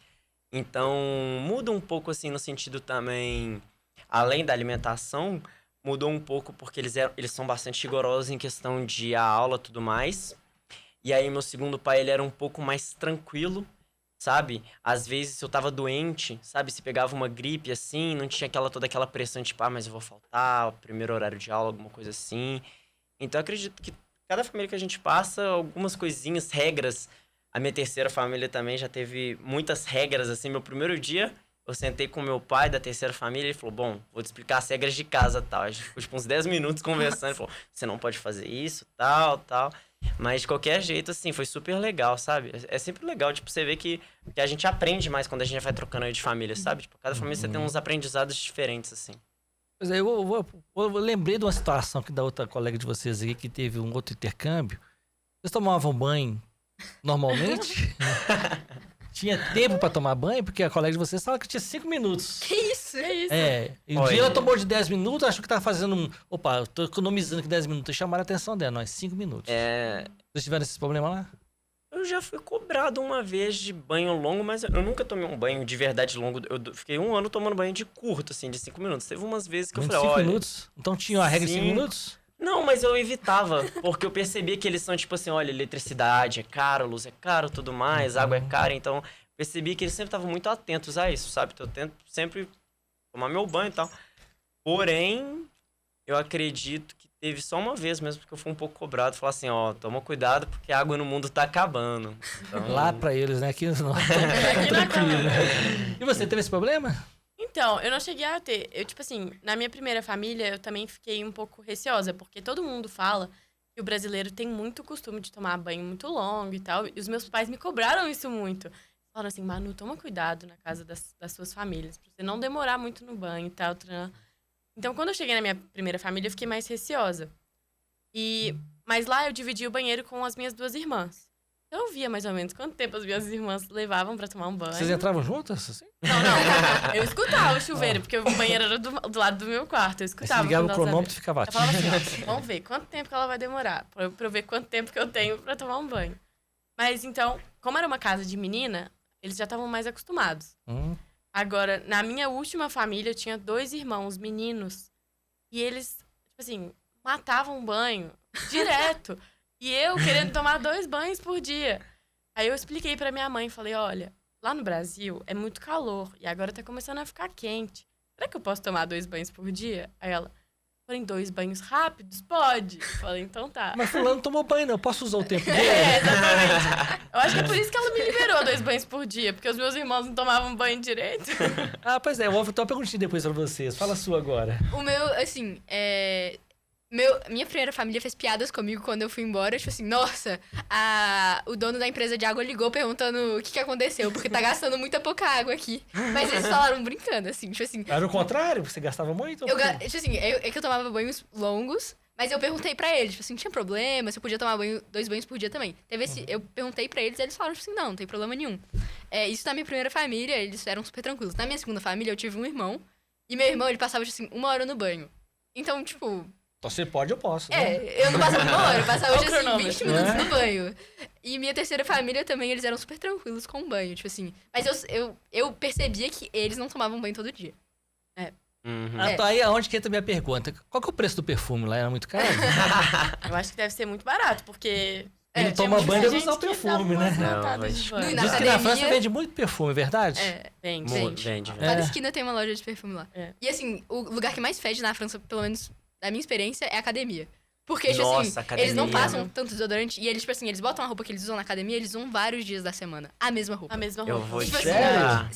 Então, muda um pouco, assim, no sentido também, além da alimentação, mudou um pouco porque eles são bastante rigorosos em questão de a aula e tudo mais. E aí, meu segundo pai, ele era um pouco mais tranquilo, sabe? Às vezes, se eu tava doente, sabe? Se pegava uma gripe, assim, não tinha toda aquela pressão, tipo, mas eu vou faltar, primeiro horário de aula, alguma coisa assim. Então, eu acredito que cada família que a gente passa, algumas coisinhas, regras. A minha terceira família também já teve muitas regras, assim. Meu primeiro dia, eu sentei com meu pai da terceira família e ele falou, bom, vou te explicar as regras de casa e tal. A gente ficou, tipo, uns 10 minutos conversando. Ele falou, você não pode fazer isso, tal. Mas, de qualquer jeito, assim, foi super legal, sabe? É sempre legal, tipo, você vê que a gente aprende mais quando a gente vai trocando aí de família, sabe? Tipo, cada família você tem uns aprendizados diferentes, assim. Pois é, eu lembrei de uma situação que da outra colega de vocês aqui, que teve um outro intercâmbio. Vocês tomavam banho normalmente? Tinha tempo pra tomar banho? Porque a colega de vocês fala que tinha 5 minutos. Que isso? E um dia ela tomou de 10 minutos, achou que tava fazendo um... Opa, eu tô economizando aqui 10 minutos. E chamaram a atenção dela, nós, 5 minutos. Vocês tiveram esse problema lá? Eu já fui cobrado uma vez de banho longo, mas eu nunca tomei um banho de verdade longo. Eu fiquei 1 ano tomando banho de curto, assim, de 5 minutos. Teve umas vezes que eu falei, 5 olha... minutos? Então tinha a regra de 5 minutos? Não, mas eu evitava, porque eu percebia que eles são tipo assim, olha, eletricidade é caro, luz é caro, tudo mais, água é cara, então percebi que eles sempre estavam muito atentos a isso, sabe? Então eu tento sempre tomar meu banho e tal. Porém, eu acredito que teve só uma vez mesmo que eu fui um pouco cobrado, falar assim, ó, toma cuidado porque a água no mundo tá acabando. Então... Lá pra eles, né? Aqui não. Tranquilo. E você, teve esse problema? Então, eu não cheguei a ter. Eu, tipo assim, na minha primeira família, eu também fiquei um pouco receosa, porque todo mundo fala que o brasileiro tem muito costume de tomar banho muito longo e tal. E os meus pais me cobraram isso muito. Falaram assim, Manu, toma cuidado na casa das suas famílias, pra você não demorar muito no banho e tal. Então, quando eu cheguei na minha primeira família, eu fiquei mais receosa. Mas lá eu dividi o banheiro com as minhas 2 irmãs. Então, eu via mais ou menos quanto tempo as minhas irmãs levavam pra tomar um banho. Vocês entravam juntas? Assim? Não. Eu escutava o chuveiro, porque o banheiro era do lado do meu quarto. Eu escutava. Você ligava o cronômetro e ficava... Eu falava assim, vamos ver quanto tempo que ela vai demorar. Pra eu ver quanto tempo que eu tenho pra tomar um banho. Mas, então, como era uma casa de menina, eles já estavam mais acostumados. Agora, na minha última família, eu tinha 2 irmãos meninos. E eles, tipo assim, matavam um banho direto. E eu querendo tomar 2 banhos por dia. Aí eu expliquei pra minha mãe, falei, olha, lá no Brasil é muito calor e agora tá começando a ficar quente. Será que eu posso tomar 2 banhos por dia? Aí ela, porém 2 banhos rápidos? Pode. Eu falei, então tá. Mas fulano não tomou banho, não. Eu posso usar o tempo dele? Exatamente. Eu acho que é por isso que ela me liberou 2 banhos por dia, porque os meus irmãos não tomavam banho direito. Pois é, eu vou ter uma perguntinha depois pra vocês. Fala a sua agora. O meu, assim, minha primeira família fez piadas comigo quando eu fui embora. Tipo assim, nossa, o dono da empresa de água ligou perguntando o que aconteceu, porque tá gastando muita pouca água aqui. Mas eles falaram brincando, assim, tipo assim... Era o contrário? Você gastava muito? Tipo assim, é que eu tomava banhos longos, mas eu perguntei pra eles, tipo assim, tinha problema, se eu podia tomar 2 banhos por dia também. Eu perguntei pra eles e eles falaram, tipo assim, não tem problema nenhum. Isso na minha primeira família, eles eram super tranquilos. Na minha segunda família, eu tive um irmão, e meu irmão, ele passava, tipo assim, 1 hora no banho. Então, tipo... Então você pode, eu posso, né? Eu não passava 1 hora, eu passava hoje, assim, 20 minutos no banho. E minha terceira família também, eles eram super tranquilos com o banho, tipo assim. Mas eu percebia que eles não tomavam banho todo dia. Então aí aonde que entra a minha pergunta? Qual que é o preço do perfume lá? Era muito caro? Eu acho que deve ser muito barato, porque... Ele toma banho e deve usar o perfume, né? Mas... Diz que na França vende muito perfume, é verdade? Vende. Cada esquina tem uma loja de perfume lá. É. E assim, o lugar que mais fede na França, pelo menos da minha experiência, é a academia. Porque, tipo Nossa, assim, academia. eles não passam tanto desodorante e eles, tipo assim, eles botam a roupa que eles usam na academia, eles usam vários dias da semana. A mesma roupa. Eu vou Tipo te assim, falar.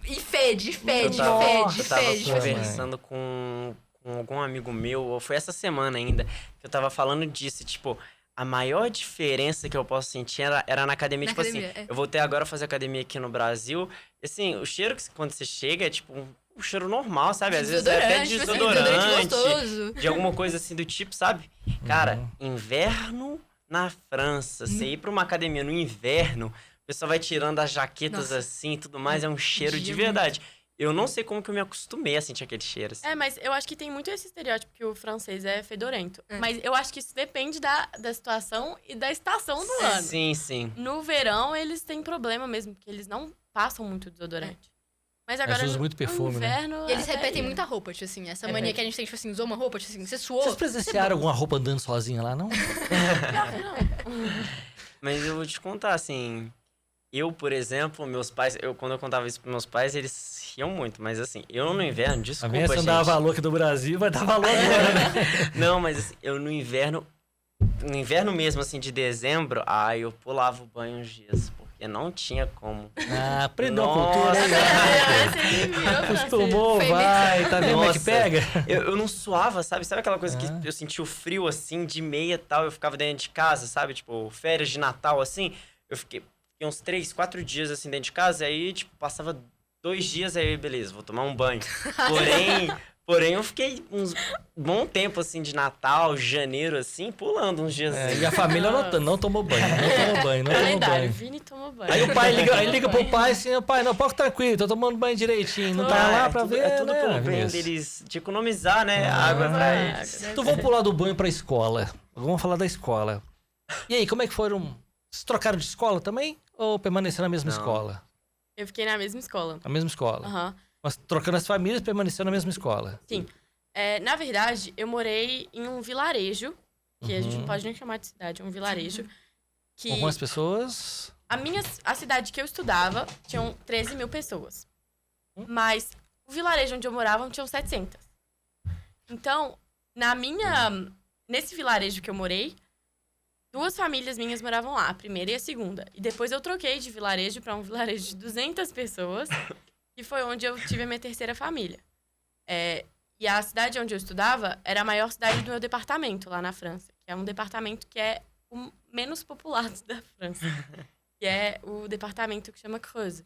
E fede. Eu tava Tipo assim. conversando com algum amigo meu, ou foi essa semana ainda, que eu tava falando disso, tipo, a maior diferença que eu posso sentir era na academia, tipo assim, eu voltei agora a fazer academia aqui no Brasil, e assim, o cheiro que quando você chega é tipo um cheiro normal, sabe? Às vezes é até desodorante, de alguma coisa assim do tipo, sabe? Cara, inverno na França, você ir pra uma academia no inverno, o pessoal vai tirando as jaquetas assim e tudo mais, é um cheiro de verdade. Eu não sei como que eu me acostumei a sentir aquele cheiro. Assim. Mas eu acho que tem muito esse estereótipo que o francês é fedorento. Mas eu acho que isso depende da situação e da estação do ano. Sim. No verão, eles têm problema mesmo, porque eles não passam muito desodorante. Mas agora, Eles usam muito perfume, no inverno... E eles repetem muita roupa, tipo assim. Essa mania que a gente tem, tipo assim, usou uma roupa, tipo assim, você suou. Vocês presenciaram alguma roupa andando sozinha lá, não? Não. Mas eu vou te contar, assim... Eu, por exemplo, meus pais, quando eu contava isso pros meus pais, eles riam muito, mas assim, eu no inverno, A desculpa, minha, se não gente. dava valor aqui do Brasil, vai dar valor agora, né? Não, mas assim, eu no inverno mesmo, assim, de dezembro, eu pulava o banho uns dias, porque não tinha como. Ah, aprendeu a Nossa. cultura aí, Você virou francês. acostumou, Foi vai, tá vendo como é que Nossa. pega? Eu não suava, sabe? Sabe aquela coisa Ah. que eu sentia o frio, assim, de meia e tal, eu ficava dentro de casa, sabe? Tipo, férias de Natal, assim, eu fiquei uns 3, 4 dias, assim, dentro de casa, e aí, tipo, passava 2 dias, aí, beleza, vou tomar um banho. Porém, eu fiquei uns bom tempo, assim, de Natal, janeiro, assim, pulando uns dias. É, assim. e a família não tomou banho, não tomou banho, não tomou Calendário, banho. Vini tomou banho. Aí o pai liga pro pai assim, pai, não, pode quitar tranquilo, tô tomando banho direitinho, não tá Ah, lá pra tudo, ver, é tudo né, pelo bem Vinícius? deles, de economizar, né, Ah, água pra eles. Então vamos pular do banho pra escola. Vamos falar da escola. E aí, como é que foram? Vocês trocaram de escola também? Ou permaneceram na mesma Não. escola? Eu fiquei na mesma escola. Na mesma escola. Aham. Mas trocando as famílias, permaneceu na mesma escola. Na verdade, eu morei em um vilarejo, que a gente Uhum. não pode nem chamar de cidade, é um vilarejo. Que Com quantas pessoas? a cidade que eu estudava tinham 13 mil pessoas. Mas o vilarejo onde eu morava tinham 700. Então, nesse vilarejo que eu morei, 2 famílias minhas moravam lá, a primeira e a segunda. E depois eu troquei de vilarejo para um vilarejo de 200 pessoas, que foi onde eu tive a minha terceira família. E a cidade onde eu estudava era a maior cidade do meu departamento, lá na França. Que é um departamento que é o menos populado da França. Que é o departamento que chama Creuse.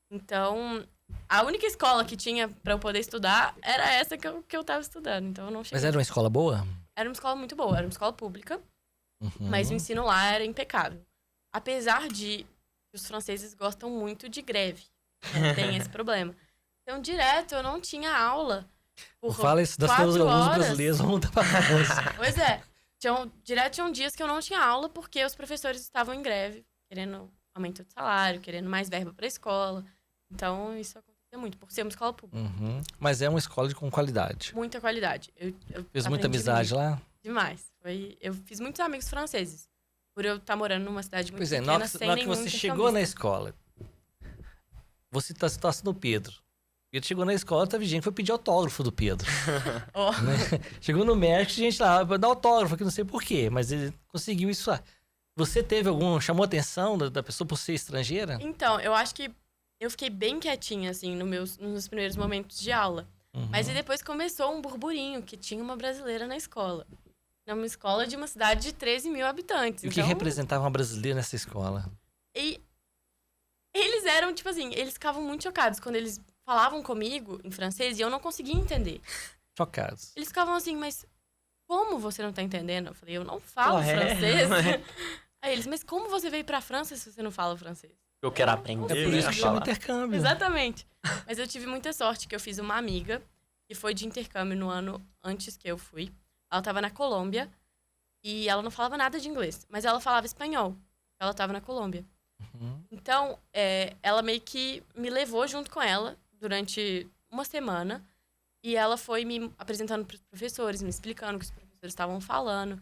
Então, a única escola que tinha para eu poder estudar era essa que eu tava estudando. Então, eu não cheguei. Mas era uma escola boa? Era uma escola muito boa, era uma escola pública. Uhum. Mas o ensino lá era impecável. Apesar de os franceses gostam muito de greve. Né? Tem esse problema. Então, direto, eu não tinha aula. Por Fala isso das 4 coisas alunos horas. brasileiros, vamos dar pra França. Pois é. Direto tinham dias que eu não tinha aula porque os professores estavam em greve, querendo aumento de salário, querendo mais verba para a escola. Então, isso acontecia muito, por ser uma escola pública. Uhum. Mas é uma escola com qualidade. Muita qualidade. Eu Fez muita aprendi amizade lá? demais. Eu fiz muitos amigos franceses. Por eu estar morando numa cidade muito Pois é, pequena, na sem hora que nenhum você chegou intercambista. na escola, você tá se torcendo o Pedro. Pedro chegou na escola, teve gente que foi pedir autógrafo do Pedro. Ó. Né? Chegou no médico, gente lá, vai dar autógrafo, que não sei porquê, mas ele conseguiu isso lá. Você teve chamou a atenção da pessoa por ser estrangeira? Então, eu acho que eu fiquei bem quietinha, assim, nos primeiros momentos de aula. Uhum. Mas aí depois começou um burburinho, que tinha uma brasileira na escola. Numa escola de uma cidade de 13 mil habitantes. E o que Então, representava uma brasileira nessa escola? E eles eram, tipo assim, eles ficavam muito chocados quando eles falavam comigo em francês e eu não conseguia entender. Chocados. Eles ficavam assim, mas como você não tá entendendo? Eu falei, eu não falo Ué, francês. ué. Aí eles, mas como você veio pra França se você não fala francês? Eu quero aprender. É por isso a que chama falar. intercâmbio. Exatamente. Mas eu tive muita sorte que eu fiz uma amiga que foi de intercâmbio no ano antes que eu fui. Ela tava na Colômbia e ela não falava nada de inglês, mas ela falava espanhol. Ela tava na Colômbia. Uhum. Então, ela meio que me levou junto com ela durante uma semana e ela foi me apresentando para os professores, me explicando o que os professores estavam falando,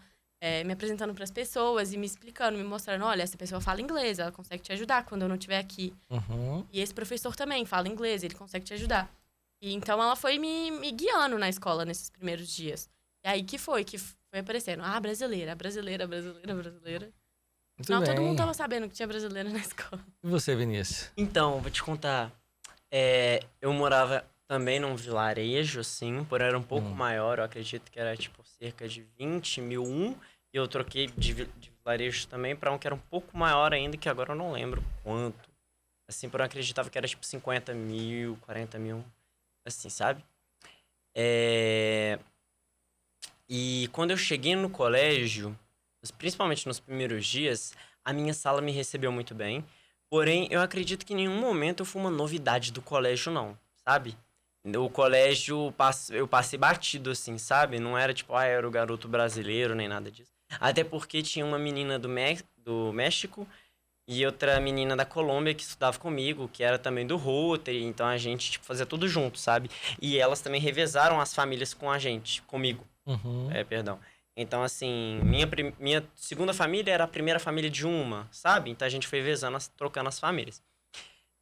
me apresentando para as pessoas e me explicando, me mostrando, olha, essa pessoa fala inglês, ela consegue te ajudar quando eu não estiver aqui. Uhum. E esse professor também fala inglês, ele consegue te ajudar. E então ela foi me guiando na escola nesses primeiros dias. E aí que foi aparecendo, brasileira. Muito Não, bem. todo mundo tava sabendo que tinha brasileira na escola. E você, Vinícius? Então, vou te contar. Eu morava também num vilarejo, assim, porém era um pouco maior. Eu acredito que era, tipo, cerca de 20 mil. E eu troquei de vilarejo também pra um que era um pouco maior ainda, que agora eu não lembro quanto. Assim, porém eu acreditava que era, tipo, 50 mil, 40 mil, assim, sabe? E quando eu cheguei no colégio, principalmente nos primeiros dias, a minha sala me recebeu muito bem. Porém, eu acredito que em nenhum momento eu fui uma novidade do colégio, não, sabe? O colégio, eu passei batido, assim, sabe? Não era tipo, era o garoto brasileiro, nem nada disso. Até porque tinha uma menina do México e outra menina da Colômbia que estudava comigo, que era também do Rotary. Então a gente, tipo, fazia tudo junto, sabe? E elas também revezaram as famílias com a gente, comigo. Uhum. Perdão. Então, assim, minha segunda família era a primeira família de uma, sabe? Então a gente foi vezando, trocando as famílias.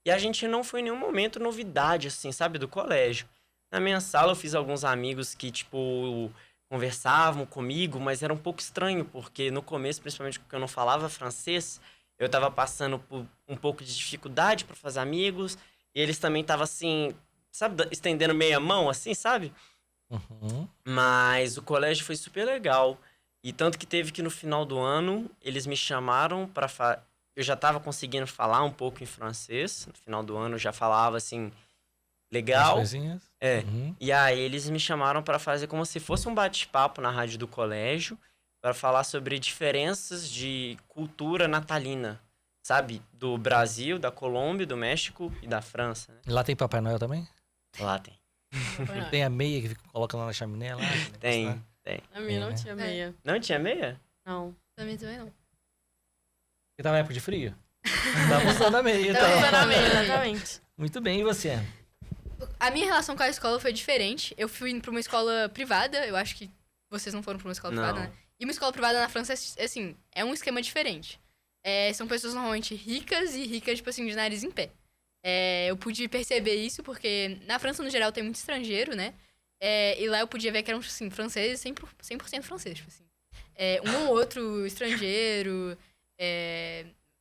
E a gente não foi em nenhum momento novidade, assim, sabe? Do colégio. Na minha sala eu fiz alguns amigos que, tipo, conversavam comigo, mas era um pouco estranho, porque no começo, principalmente porque eu não falava francês, eu tava passando por um pouco de dificuldade para fazer amigos, e eles também estavam, assim, sabe? Estendendo meia mão, assim, sabe? Uhum. Mas o colégio foi super legal. E tanto que teve que no final do ano, eles me chamaram para... Eu já tava conseguindo falar um pouco em francês. No final do ano eu já falava, assim, legal. As coisinhas. É. Uhum. E aí eles me chamaram para fazer como se fosse um bate-papo na rádio do colégio, para falar sobre diferenças de cultura natalina, sabe? Do Brasil, da Colômbia, do México e da França, né? Lá tem Papai Noel também? Lá tem. Tem a meia que coloca lá na chaminé? Lá, Tem, né? tem. A minha não né? tinha meia. Não tinha meia? Não. Também não. Porque tava na época de frio? Tava usando a meia. Tava Então. usando a meia. Exatamente. Muito bem, e você? A minha relação com a escola foi diferente. Eu fui pra uma escola privada, eu acho que vocês não foram pra uma escola Não. privada, né? E uma escola privada na França, assim, é um esquema diferente. São pessoas normalmente ricas e ricas, tipo assim, de nariz em pé. Eu pude perceber isso porque na França, no geral, tem muito estrangeiro, né? E lá eu podia ver que eram, assim, franceses, 100% franceses, tipo assim. Um ou outro estrangeiro,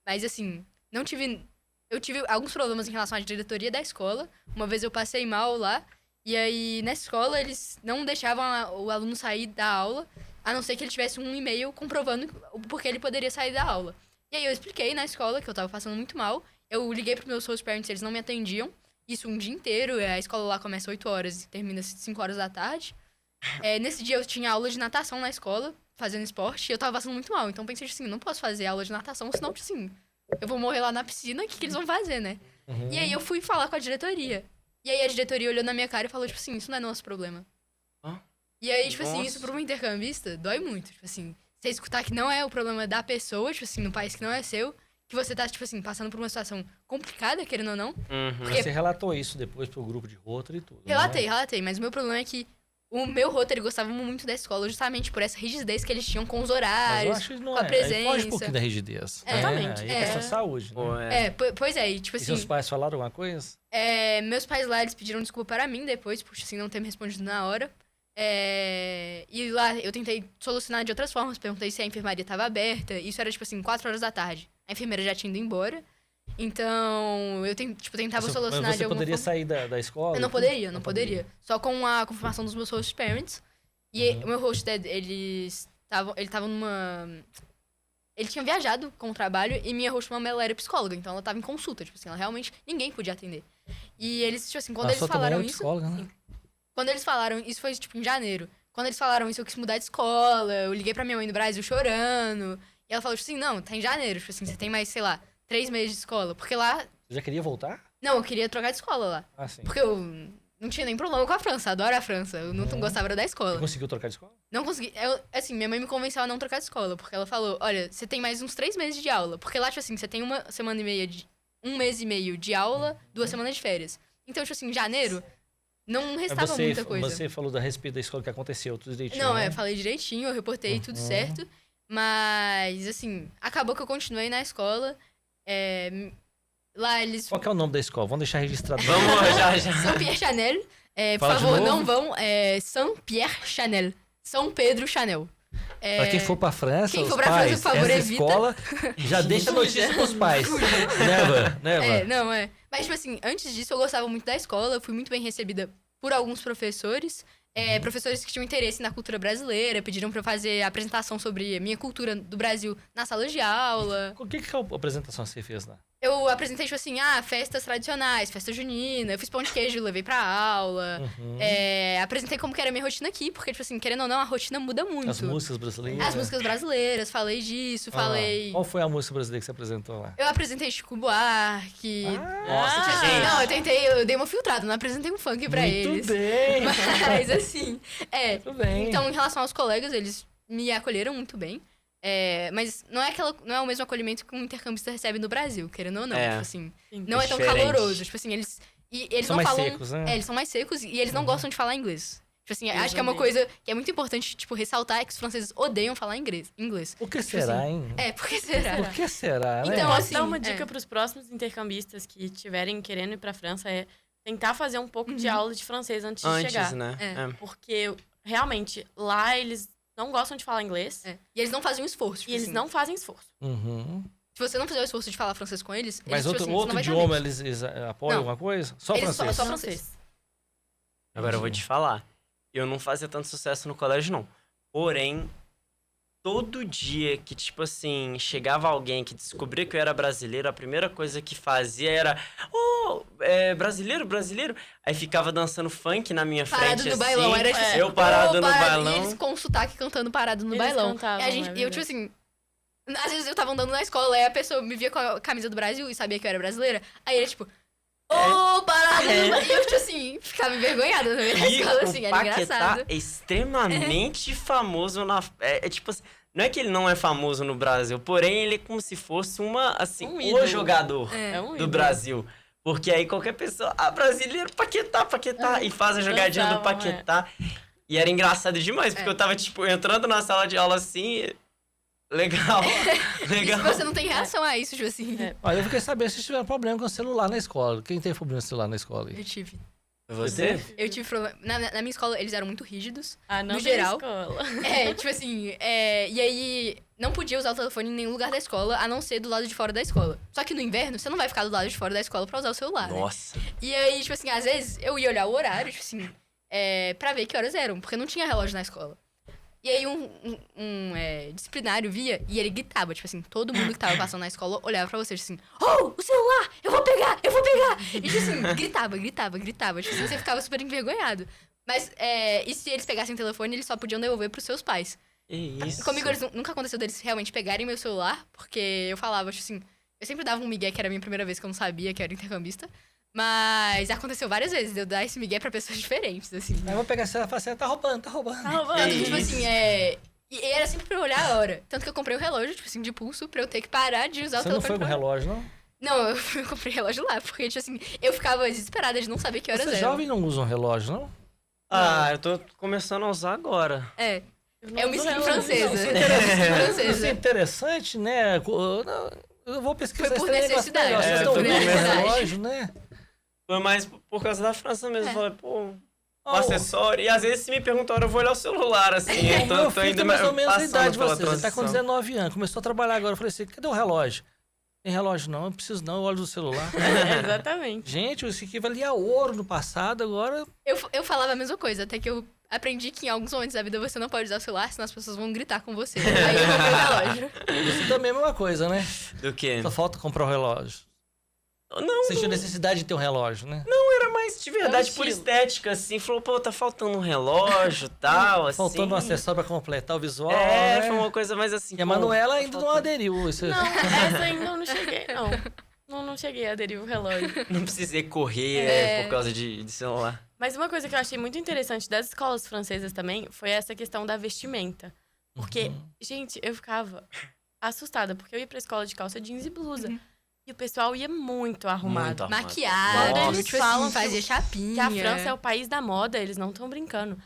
mas, assim, não tive... Eu tive alguns problemas em relação à diretoria da escola. Uma vez eu passei mal lá, e aí, nessa escola, eles não deixavam o aluno sair da aula, a não ser que ele tivesse um e-mail comprovando o porquê ele poderia sair da aula. E aí eu expliquei na escola que eu tava passando muito mal. Eu liguei pros meus host parents, eles não me atendiam. Isso um dia inteiro. A escola lá começa 8 horas e termina às 5 horas da tarde. Nesse dia eu tinha aula de natação na escola, fazendo esporte, e eu tava passando muito mal. Então pensei assim, não posso fazer aula de natação, senão, assim, eu vou morrer lá na piscina, o que eles vão fazer, né? Uhum. E aí eu fui falar com a diretoria. E aí a diretoria olhou na minha cara e falou, tipo assim, isso não é nosso problema. Hã? E aí, tipo assim, Nossa. isso pra um intercambista dói muito. Tipo assim, você escutar que não é o problema da pessoa, tipo assim, no país que não é seu, que você tá, tipo assim, passando por uma situação complicada, querendo ou não. Uhum. Porque- Você relatou isso depois pro grupo de Rotary e tudo, né? Relatei, mas o meu problema é que o meu Rotary gostava muito da escola, justamente por essa rigidez que eles tinham com os Mas eu horários, acho que não com a é. Aí foge presença. um pouquinho da rigidez. Exatamente. Aí é questão de saúde, né? Pô, Pois é, e tipo E assim, seus pais falaram alguma coisa? meus pais lá, eles pediram desculpa para mim depois, por assim, não ter me respondido na hora. E lá eu tentei solucionar de outras formas, perguntei se a enfermaria estava aberta, isso era tipo assim, 4 horas da tarde. A enfermeira já tinha ido embora, então eu tentava solucionar Mas de você alguma poderia forma. sair da escola? Eu não poderia. Só com a confirmação dos meus host parents. E o meu host dad, ele tava numa... Ele tinha viajado com o trabalho e minha host mama, ela era psicóloga, então ela tava em consulta, tipo assim, ela realmente, ninguém podia atender. E eles, tipo assim, quando eles falaram isso... Psicóloga, né? Quando eles falaram, isso foi tipo em janeiro. Quando eles falaram isso, eu quis mudar de escola, eu liguei pra minha mãe no Brasil chorando. E ela falou, tipo assim, não, tá em janeiro, tipo assim, você tem mais, sei lá, 3 meses de escola. Porque lá... Você já queria voltar? Não, eu queria trocar de escola lá. Ah, sim. Porque eu não tinha nem problema com a França, adoro a França. Eu não gostava da Você escola. conseguiu trocar de escola? Não consegui. Assim, minha mãe me convenceu a não trocar de escola, porque ela falou, olha, você tem mais uns 3 meses de aula. Porque lá, tipo assim, você tem um mês e meio de aula, 2 semanas de férias. Então, tipo assim, em janeiro, não restava muita coisa. Você falou a respeito da escola que aconteceu, tudo direitinho. Não, né? falei direitinho, eu reportei tudo certo. Mas, assim, acabou que eu continuei na escola. Lá eles... Qual que é o nome da escola? Vamos deixar registrado. Vamos já. Saint-Pierre Chanel. Por Fala de favor, novo. não vão. Saint-Pierre Chanel. São Pedro Chanel. Pra quem for pra França, Quem os for pra pais, França, por favor, essa evita. escola, já deixa a notícia pros pais. Never. Não, Mas, tipo assim, antes disso eu gostava muito da escola, eu fui muito bem recebida por alguns professores. Professores que tinham interesse na cultura brasileira, pediram pra eu fazer a apresentação sobre a minha cultura do Brasil na sala de aula. O que é a apresentação que você fez lá? Eu apresentei, tipo assim, festas tradicionais, festa junina, eu fiz pão de queijo, levei pra aula. Apresentei como que era a minha rotina aqui, porque, tipo assim, querendo ou não, a rotina muda muito. As músicas brasileiras? As músicas brasileiras, falei disso, falei... Qual foi a música brasileira que você apresentou lá? Eu apresentei Chico Buarque. Nossa, Tipo assim, gente. não, eu dei uma filtrada, não apresentei um funk pra eles. Muito bem! Mas assim, Muito bem. Então, em relação aos colegas, eles me acolheram muito bem. Mas não é o mesmo acolhimento que um intercambista recebe no Brasil, querendo ou não. Tipo assim, não é tão Diferente. caloroso. Tipo assim, eles São não mais falam. secos, né? Eles são mais secos e eles não gostam de falar inglês. Tipo assim, acho que é uma coisa que é muito importante, tipo, ressaltar é que os franceses odeiam falar inglês. Por que Tipo será, assim, hein? Por que será? Por que será, né? Então, Posso assim, dar uma dica pros próximos intercambistas que estiverem querendo ir pra França, é tentar fazer um pouco de aula de francês antes de chegar. né? Porque, realmente, lá eles não gostam de falar inglês. E eles não fazem um esforço. Tipo E eles assim, não fazem esforço. Uhum. Se você não fizer o esforço de falar francês com eles, Mas eles, tipo assim, você outro não vai ter idioma, amigos. eles apoiam Não. alguma coisa? Só Eles francês? só francês. Agora eu vou te falar. Eu não fazia tanto sucesso no colégio, não. Porém, todo dia que, tipo assim, chegava alguém que descobria que eu era brasileiro, a primeira coisa que fazia era... brasileiro, brasileiro. Aí ficava dançando funk na minha Parado frente, no bailão, assim. era tipo assim, Eu parado no E bailão. eles com sotaque cantando parado no Eles bailão. cantavam, E eu, tipo assim... Às vezes eu tava andando na escola, aí a pessoa me via com a camisa do Brasil e sabia que eu era brasileira. Aí ele, tipo... parado no bailão. E eu, tipo assim, ficava envergonhada no meio da E escola, assim, o era Paquetá engraçado. é extremamente famoso na... tipo assim... Não é que ele não é famoso no Brasil, porém ele é como se fosse assim, Um o ídolo. jogador É um do ídolo. Brasil. Porque aí qualquer pessoa, brasileiro, Paquetá, e faz a jogadinha do dançavam, Paquetá. E era engraçado demais, porque eu tava, tipo, entrando na sala de aula assim, legal, E legal. se você não tem reação a isso, tipo assim... Olha, eu fiquei sabendo se tiveram problema com o celular na escola. Quem teve problema com o celular na escola aí? Eu tive. Você? Eu tive problema... Na minha escola, eles eram muito rígidos. Ah, não No tem geral. escola. Tipo assim... E aí, não podia usar o telefone em nenhum lugar da escola, a não ser do lado de fora da escola. Só que no inverno, você não vai ficar do lado de fora da escola pra usar o celular, né? Nossa. E aí, tipo assim, às vezes eu ia olhar o horário, tipo assim, pra ver que horas eram, porque não tinha relógio na escola. E aí um disciplinário via e ele gritava, tipo assim, todo mundo que tava passando na escola olhava pra você, tipo assim, o celular, eu vou pegar! E tipo assim, gritava. Tipo assim, você ficava super envergonhado. Mas, e se eles pegassem o telefone, eles só podiam devolver pros seus pais. Que isso? Comigo, nunca aconteceu deles realmente pegarem meu celular, porque eu falava, tipo assim, eu sempre dava um migué, que era a minha primeira vez que eu não sabia que eu era intercambista. Mas aconteceu várias vezes de eu dar esse migué pra pessoas diferentes, assim. Aí eu vou pegar esse celular e falar assim, tá roubando. Tanto que, tipo assim, E era sempre pra eu olhar a hora. Tanto que eu comprei o relógio, tipo assim, de pulso, pra eu ter que parar de usar Você o não telefone. foi com o pra- relógio, não? Não, eu comprei relógio lá, porque, tipo assim, eu ficava desesperada de não saber que horas Você eram. jovem não usa um relógio, não? Eu tô começando a usar agora. É Eu uma não skin uso francesa. Isso É é francesa. interessante, né? Eu vou pesquisar Foi por esse negócio necessidade. melhor. Vocês É, estão foi vendo por o necessidade. relógio, né? Foi mais por causa da França mesmo. É. Falei, pô, o Ó, acessório. E às vezes se me perguntam a hora, eu vou olhar o celular, assim. O meu filho tem mais ou menos a passando idade de pela vocês. Ele tá com transição. 19 anos. Começou a trabalhar agora. Eu falei assim, cadê o relógio? Tem relógio não, eu preciso não, eu olho do celular. Exatamente. Gente, isso aqui valia ouro no passado, agora... Eu falava a mesma coisa, até que eu aprendi que em alguns momentos da vida você não pode usar o celular, senão as pessoas vão gritar com você. Aí eu comprei o relógio. Isso também é a mesma coisa, né? Do quê? Só falta comprar o relógio. Não, Você tinha necessidade de ter um relógio, né? era mais de verdade por estilo. estética, assim. Falou, pô, tá faltando um relógio e tal, assim. Faltando um acessório pra completar o visual, É, né? foi uma coisa mais assim. E a pô, Manuela tá ainda não faltando- aderiu. Isso... Não, essa ainda eu não cheguei, não. Não cheguei a aderir o relógio. Não precisei correr É. por causa de celular. Mas uma coisa que eu achei muito interessante das escolas francesas também foi essa questão da vestimenta. Porque, gente, eu ficava assustada, porque eu ia pra escola de calça jeans e blusa. E o pessoal ia muito arrumado. Muito arrumado. Maquiado, Nossa. tipo Falam assim, que fazia chapinha. Que a França é o país da moda, eles não estão brincando.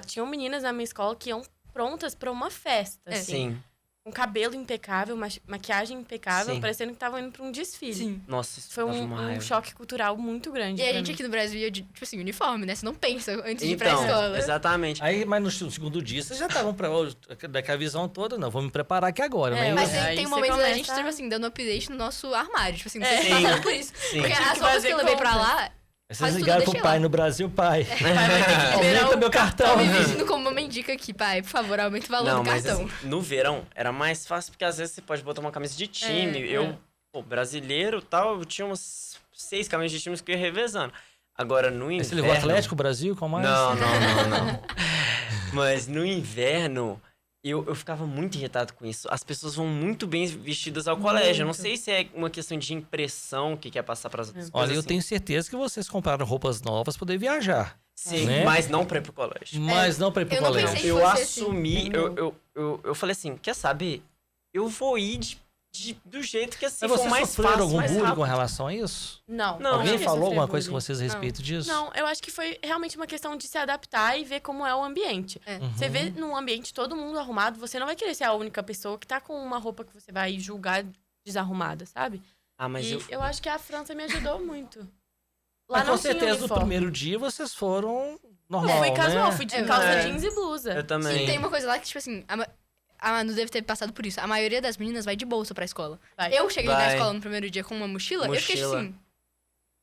Tinham meninas na minha escola que iam prontas pra uma festa, assim. Sim. Com cabelo impecável, maquiagem impecável, Sim. parecendo que estavam indo pra um desfile. Sim. Nossa, isso Foi dava uma um raiva. choque cultural muito grande. E a pra gente mim. aqui no Brasil ia de, tipo assim, uniforme, né? Você não pensa antes de ir pra Então, escola. exatamente. Aí, mas no segundo dia, vocês já estavam daquela visão toda, não, vou me preparar aqui agora. É, Mas né? Aí tem você momentos da começa gente, a- tipo assim, dando update no nosso armário. Tipo assim, não É. sei se Sim. passando por isso. Sim. Porque Tive as que roupas que fazer eu levei pra compra. lá, Vocês quase tudo ligaram eu pro deixei pai lá. no Brasil, pai. Pai vai ter que liberar Aumenta meu cartão. Tô me vestindo como uma mendiga aqui, pai. Por favor, aumenta o valor Não, do mas cartão. assim, no verão era mais fácil, porque às vezes você pode botar uma camisa de time. Pô, brasileiro e tal, eu tinha umas 6 camisas de times que eu ia revezando. Agora, no Aí inverno... você levou Atlético, Brasil, qual mais? Não. Mas no inverno, eu ficava muito irritado com isso. As pessoas vão muito bem vestidas ao colégio. Eu não sei se é uma questão de impressão que quer passar para as outras Olha, pessoas. eu assim. tenho certeza que vocês compraram roupas novas pra poder viajar. Sim, né? mas não pra ir pro colégio. Mas não pra ir pro eu não colégio. pensei que Eu fosse assim. assumi, eu falei assim, quer saber? Eu vou ir do jeito que assim Mas for vocês mais sofreram fácil, algum mais bullying com rápido. relação a isso? Não. Não. Alguém cheguei a falou sofrer alguma coisa com bullying. vocês a respeito disso? Não, eu acho que foi realmente uma questão de se adaptar e ver como é o ambiente. Você vê num ambiente todo mundo arrumado, você não vai querer ser a única pessoa que tá com uma roupa que você vai julgar desarrumada, sabe? Ah, mas E eu acho que a França me ajudou muito. Lá Mas não com tinha certeza no uniforme. primeiro dia vocês foram Eu normal, fui casual, né? fui de É calça verdade. jeans e blusa. eu também. Sim, tem uma coisa lá que, tipo assim, a Manu deve ter passado por isso. A maioria das meninas vai de bolsa pra escola. Vai. Eu cheguei na Vai. escola no primeiro dia com uma mochila, eu fiquei Mochila. assim...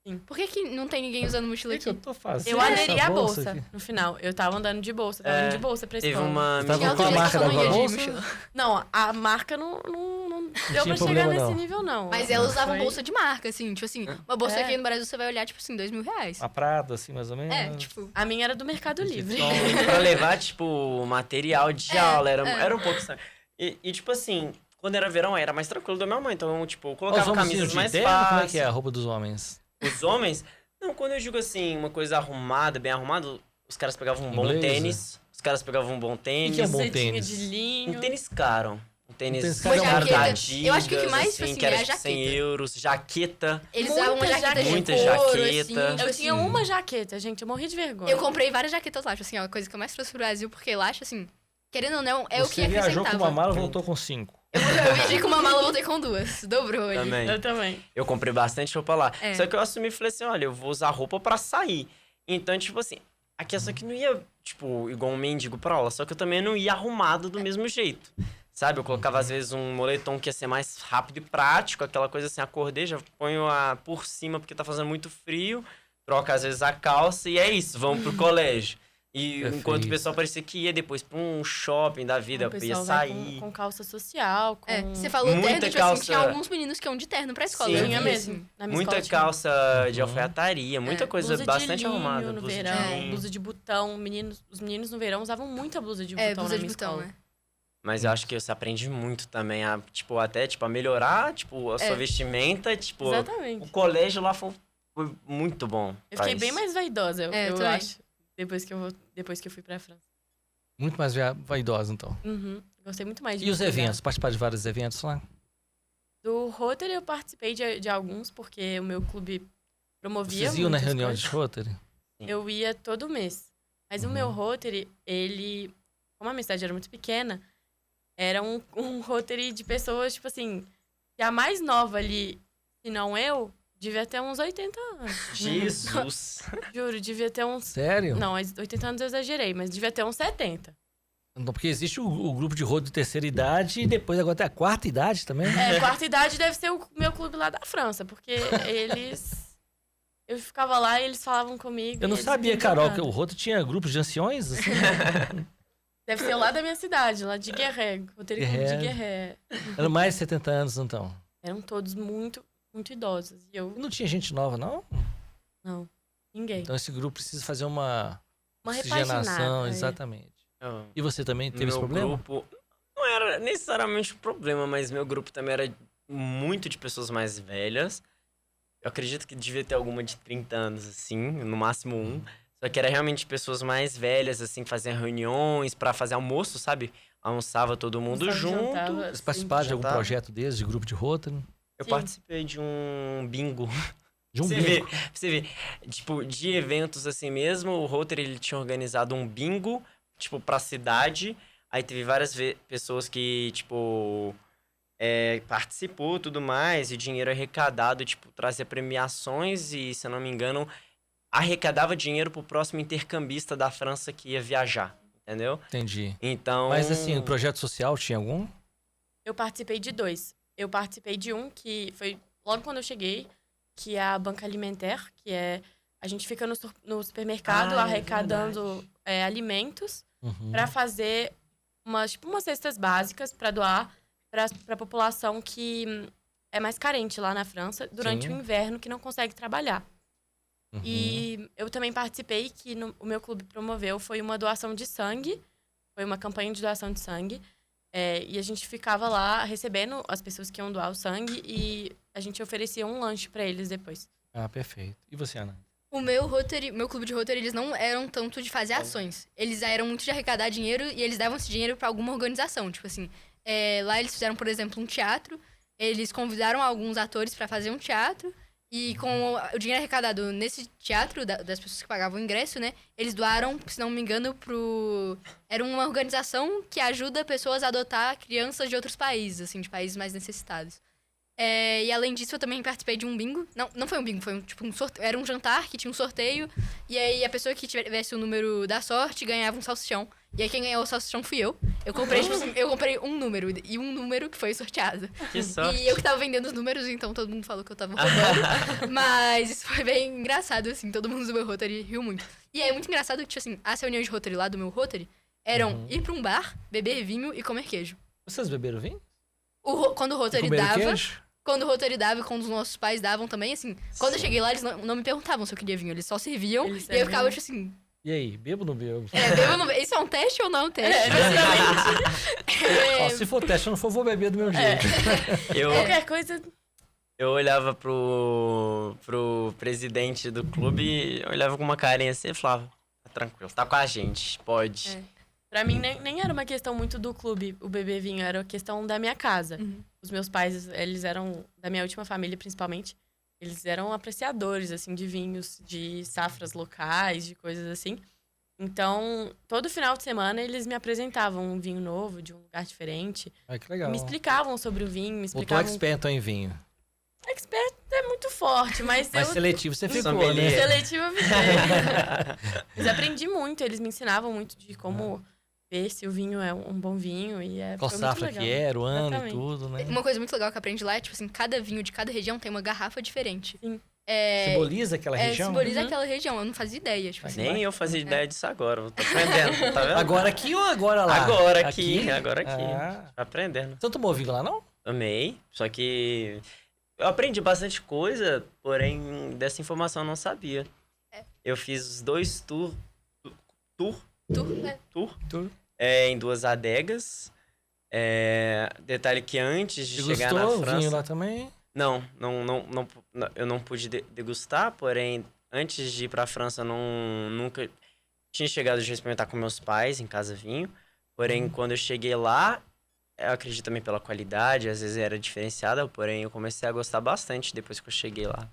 Sim. Por que não tem ninguém usando O mochila que, que eu aqui? tô fazendo? Eu aderi essa à bolsa aqui? no final. Eu tava andando de bolsa, tava É, indo de bolsa pra Teve escola. uma Você tava Tinha com a outro marca jeito da que eu não ia de bolsa? mochila. Não, a marca não deu tinha pra problema, chegar nesse não. nível, não. Mas elas usavam Foi- bolsa de marca, assim. Tipo assim, uma bolsa É. aqui no Brasil você vai olhar, tipo assim, R$2.000. Uma Prada, assim, mais ou menos? É, tipo... A minha era do Mercado Livre. pra levar, tipo, material de aula. Era um pouco estranho. E, tipo assim, quando era verão, era mais tranquilo da minha mãe. Então, tipo, eu Os colocava homens camisas de mais terno? fáceis. Como é que é a roupa dos homens? Os homens... Não, quando eu digo assim, uma coisa arrumada, bem arrumada, os caras pegavam um bom Blazer. tênis. Os caras pegavam um bom tênis. que é bom Cetinha tênis? de linho. Um tênis caro. Um tênis tênis caro é uma caro da jaqueta. Adidas, Eu acho que o que mais, tipo assim, que era é a tipo 100 jaqueta. euros. Jaqueta. Eles Muita usavam uma jaqueta de Muita couro, jaqueta. assim. Eu tipo tinha assim. uma jaqueta, gente. Eu morri de vergonha. Eu comprei várias jaquetas lá, tipo assim, ó, a coisa que eu mais trouxe pro Brasil, porque lá, tipo assim, querendo ou não, é o que Você viajou acrescentava. com uma mala e voltou com 5. Eu viajei com uma mala, voltei com duas. Dobrou ali. Também. Eu também. Eu comprei bastante roupa lá. É. Só que eu assumi e falei assim, olha, eu vou usar roupa pra sair. Então, tipo assim, a questão é que não ia, tipo, igual um mendigo pra aula. Só que eu também não ia arrumado do mesmo jeito. Sabe? Eu colocava, às vezes, um moletom que ia ser mais rápido e prático. Aquela coisa assim, acordei, já ponho por cima porque tá fazendo muito frio. Troca, às vezes, a calça e é isso. Vamos pro colégio. E Perfeito. enquanto o pessoal parecia que ia depois pra um shopping da vida, O ia pessoal vai sair. com calça social, com... É, você falou Muita terno, tipo calça. assim, tinha alguns meninos que iam de terno pra escola. Sim. eu Tinha vi, mesmo. assim. Na minha Muita escola tinha. calça de alfaiataria, muita coisa Blusa bastante de linho arrumada. no blusa de verão, linho. blusa de botão. Os meninos no verão usavam muita blusa de É, botão blusa na de minha botão, escola. né? Mas eu acho que você aprende muito também a, tipo, até, tipo, a melhorar, tipo, a sua vestimenta, tipo, Exatamente. o colégio lá foi muito bom. Eu pra fiquei bem isso. mais vaidosa, eu também. acho. Depois que eu fui pra França. Muito mais vaidosa, então. Uhum. Gostei muito mais de E os me cuidar. eventos? Participar de vários eventos lá? Do Rotary eu participei de alguns, porque o meu clube promovia Vocês iam na muitas reunião coisas. de Rotary? Eu ia todo mês. Mas o meu Rotary, ele... Como a minha cidade era muito pequena, era um Rotary de pessoas, tipo assim... Que a mais nova ali, se não eu, devia ter uns 80 anos. Jesus! Juro, devia ter uns... Sério? Não, 80 anos eu exagerei, mas devia ter uns 70. Não, porque existe o grupo de Rotary de terceira idade e depois agora tem a quarta idade também. É, quarta idade deve ser o meu clube lá da França, porque eles... Eu ficava lá e eles falavam comigo. Eu não e eles sabia, não Carol, entendiam que o nada. Rotary tinha grupos de anciões, assim. Deve ser lá da minha cidade, lá de Guerré. Rotary Clube de Guerré. Eram mais de 70 anos, então. Eram todos muito, muito idosos. E eu, E não tinha gente nova, não? não, ninguém. Então esse grupo precisa fazer uma Uma oxigenação, repaginada. exatamente. Eu- E você também teve esse meu problema? grupo não era necessariamente um problema, mas meu grupo também era muito de pessoas mais velhas. Eu acredito que devia ter alguma de 30 anos, assim, no máximo um. Só que era realmente pessoas mais velhas, assim, que faziam reuniões pra fazer almoço, sabe? Almoçava todo mundo Almoçava, junto. jantava, Vocês assim. participaram de algum Jantava. projeto desses, de grupo de Rotary? Eu Sim. participei de um bingo. De um Você bingo? vê, você vê, tipo, de eventos assim mesmo, o Rotary ele tinha organizado um bingo, tipo, pra cidade. Aí teve várias pessoas que, tipo, participou e tudo mais, e dinheiro arrecadado, tipo, trazia premiações e, se eu não me engano, arrecadava dinheiro pro próximo intercambista da França que ia viajar, entendeu? Entendi. Então... Mas assim, o projeto social tinha algum? Eu participei de 2. Eu participei de um que foi logo quando eu cheguei, que é a Banca Alimentaire, que é... A gente fica no supermercado Ah, é arrecadando alimentos Uhum. para fazer umas cestas básicas para doar para a população que é mais carente lá na França durante Sim. o inverno, que não consegue trabalhar. Uhum. E eu também participei, que o meu clube promoveu, foi uma doação de sangue. Foi uma campanha de doação de sangue. E a gente ficava lá recebendo as pessoas que iam doar o sangue e a gente oferecia um lanche para eles depois. Ah, perfeito. E você, Ana? O meu clube de Rotary, eles não eram tanto de fazer ações. Eles eram muito de arrecadar dinheiro e eles davam esse dinheiro pra alguma organização. Tipo assim, lá eles fizeram, por exemplo, um teatro. eles convidaram alguns atores pra fazer um teatro. E com o dinheiro arrecadado nesse teatro, das pessoas que pagavam o ingresso, né? Eles doaram, se não me engano, Era uma organização que ajuda pessoas a adotar crianças de outros países, assim, de países mais necessitados. E além disso, eu também participei de um bingo. Não foi um bingo, foi um sorteio. Era um jantar que tinha um sorteio. E aí a pessoa que tivesse o número da sorte ganhava um salsichão. E aí quem ganhou o salsichão fui eu. Eu comprei, tipo assim, eu comprei um número. E um número que foi sorteado. Que sorte. E eu que tava vendendo os números, então todo mundo falou que eu tava roubando. Mas isso foi bem engraçado, assim. Todo mundo do meu Rotary riu muito. E é muito engraçado que, tipo assim, as reuniões de Rotary lá do meu Rotary eram ir pra um bar, beber vinho e comer queijo. Vocês beberam vinho? Quando o Rotary Comeram dava... queijo? Quando o Rotary dava e quando os nossos pais davam também, assim... Quando eu cheguei lá, eles não me perguntavam se eu queria vinho. Eles só serviam. Eles e eu ficava, serviam. tipo assim... E aí, bebo ou não bebo? bebo ou não bebo? Isso é um teste ou não é um teste? Ó, se for teste, eu não for, vou beber do meu jeito. Qualquer coisa... Eu olhava pro presidente do clube, eu olhava com uma carinha assim e falava, tá tranquilo, tá com a gente, pode. Pra mim, nem era uma questão muito do clube, o beber vinho, era a questão da minha casa. Os meus pais, eles eram, da minha última família principalmente, eles eram apreciadores, assim, de vinhos, de safras locais, de coisas assim. Então, todo final de semana, eles me apresentavam um vinho novo, de um lugar diferente. Ai, que legal. Me explicavam sobre o vinho, me Voltou explicavam... expert em vinho. Expert é muito forte, mas Mas eu... seletivo você ficou, Sommelier. né? Seletivo eu fiquei. Mas aprendi muito, eles me ensinavam muito de como ver se o vinho é um bom vinho. E Qual foi muito safra legal. que era, o ano Exatamente. e tudo, né? Uma coisa muito legal que eu aprendi lá é, tipo assim, cada vinho de cada região tem uma garrafa diferente. Sim. Simboliza aquela região? Simboliza aquela região. Eu não fazia ideia, tipo assim. Nem eu fazia ideia disso agora, eu tô aprendendo, tá vendo? Agora aqui ou agora lá? Agora aqui. Ah. Tô aprendendo. Você não tomou vinho lá, não? Amei, só que eu aprendi bastante coisa, porém dessa informação eu não sabia. Eu fiz 2 tour em 2 adegas. Detalhe que antes de chegar na Gostou? França... Vinho lá também? Não, eu não pude degustar, porém, antes de ir pra França, eu nunca tinha chegado de experimentar com meus pais, em casa vinho. Porém, quando eu cheguei lá, eu acredito também pela qualidade, às vezes era diferenciada, porém, eu comecei a gostar bastante depois que eu cheguei lá.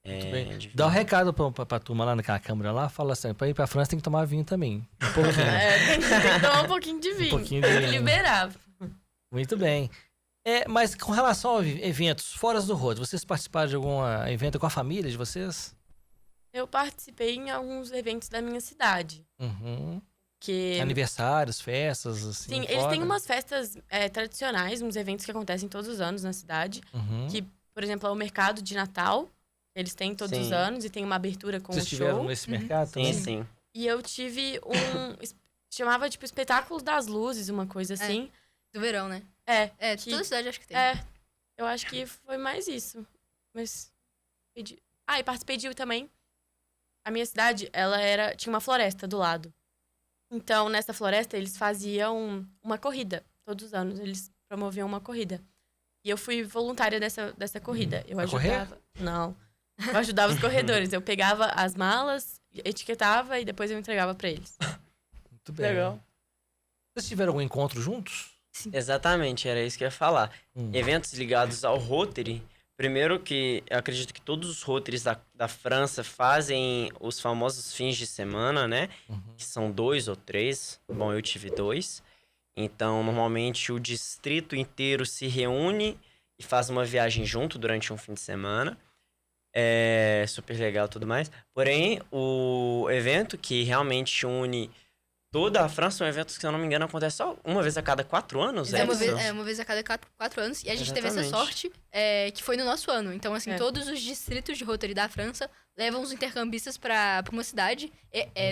Muito bem. de Dá um vinho. recado pra turma lá naquela câmera lá, fala assim, pra ir pra França tem que tomar vinho também. Um pouquinho. Tem que tomar um pouquinho de vinho. pouquinho de Tem que vinho. liberar. Muito bem. Mas com relação a eventos fora do Rotary, vocês participaram de algum evento com a família de vocês? Eu participei em alguns eventos da minha cidade. Uhum. Que... Aniversários, festas, assim. Sim, eles têm umas festas tradicionais, uns eventos que acontecem todos os anos na cidade. Uhum. Que, por exemplo, é o mercado de Natal. Eles têm todos os anos e tem uma abertura com Vocês um estiveram show. nesse mercado Sim, também? sim. E eu tive chamava, tipo, Espetáculo das Luzes, uma coisa assim. Do verão, né? Que- Toda cidade acho que tem. Eu acho que foi mais isso. Mas... e participei de também. A minha cidade, tinha uma floresta do lado. Então, nessa floresta, eles faziam uma corrida. Todos os anos, eles promoviam uma corrida. E eu fui voluntária dessa corrida. Eu Pra correr? ajudava... Não. Eu ajudava os corredores. Eu pegava as malas, etiquetava e depois eu entregava pra eles. Muito bem. Legal. Vocês tiveram algum encontro juntos? Exatamente, era isso que eu ia falar. Hum. Eventos ligados ao Rotary, primeiro que eu acredito que todos os Rotarys da França fazem os famosos fins de semana, né? Uhum. Que são 2 ou 3. Bom, eu tive 2. Então, normalmente, o distrito inteiro se reúne e faz uma viagem junto durante um fim de semana. É super legal e tudo mais. Porém, o evento que realmente une toda a França é um evento que, se eu não me engano, acontece só uma vez a cada 4 anos, É uma isso? vez, uma vez a cada 4 anos. E a gente teve essa Exatamente. sorte que foi no nosso ano. Então, assim, É. todos os distritos de Rotary da França levam os intercambistas pra uma cidade.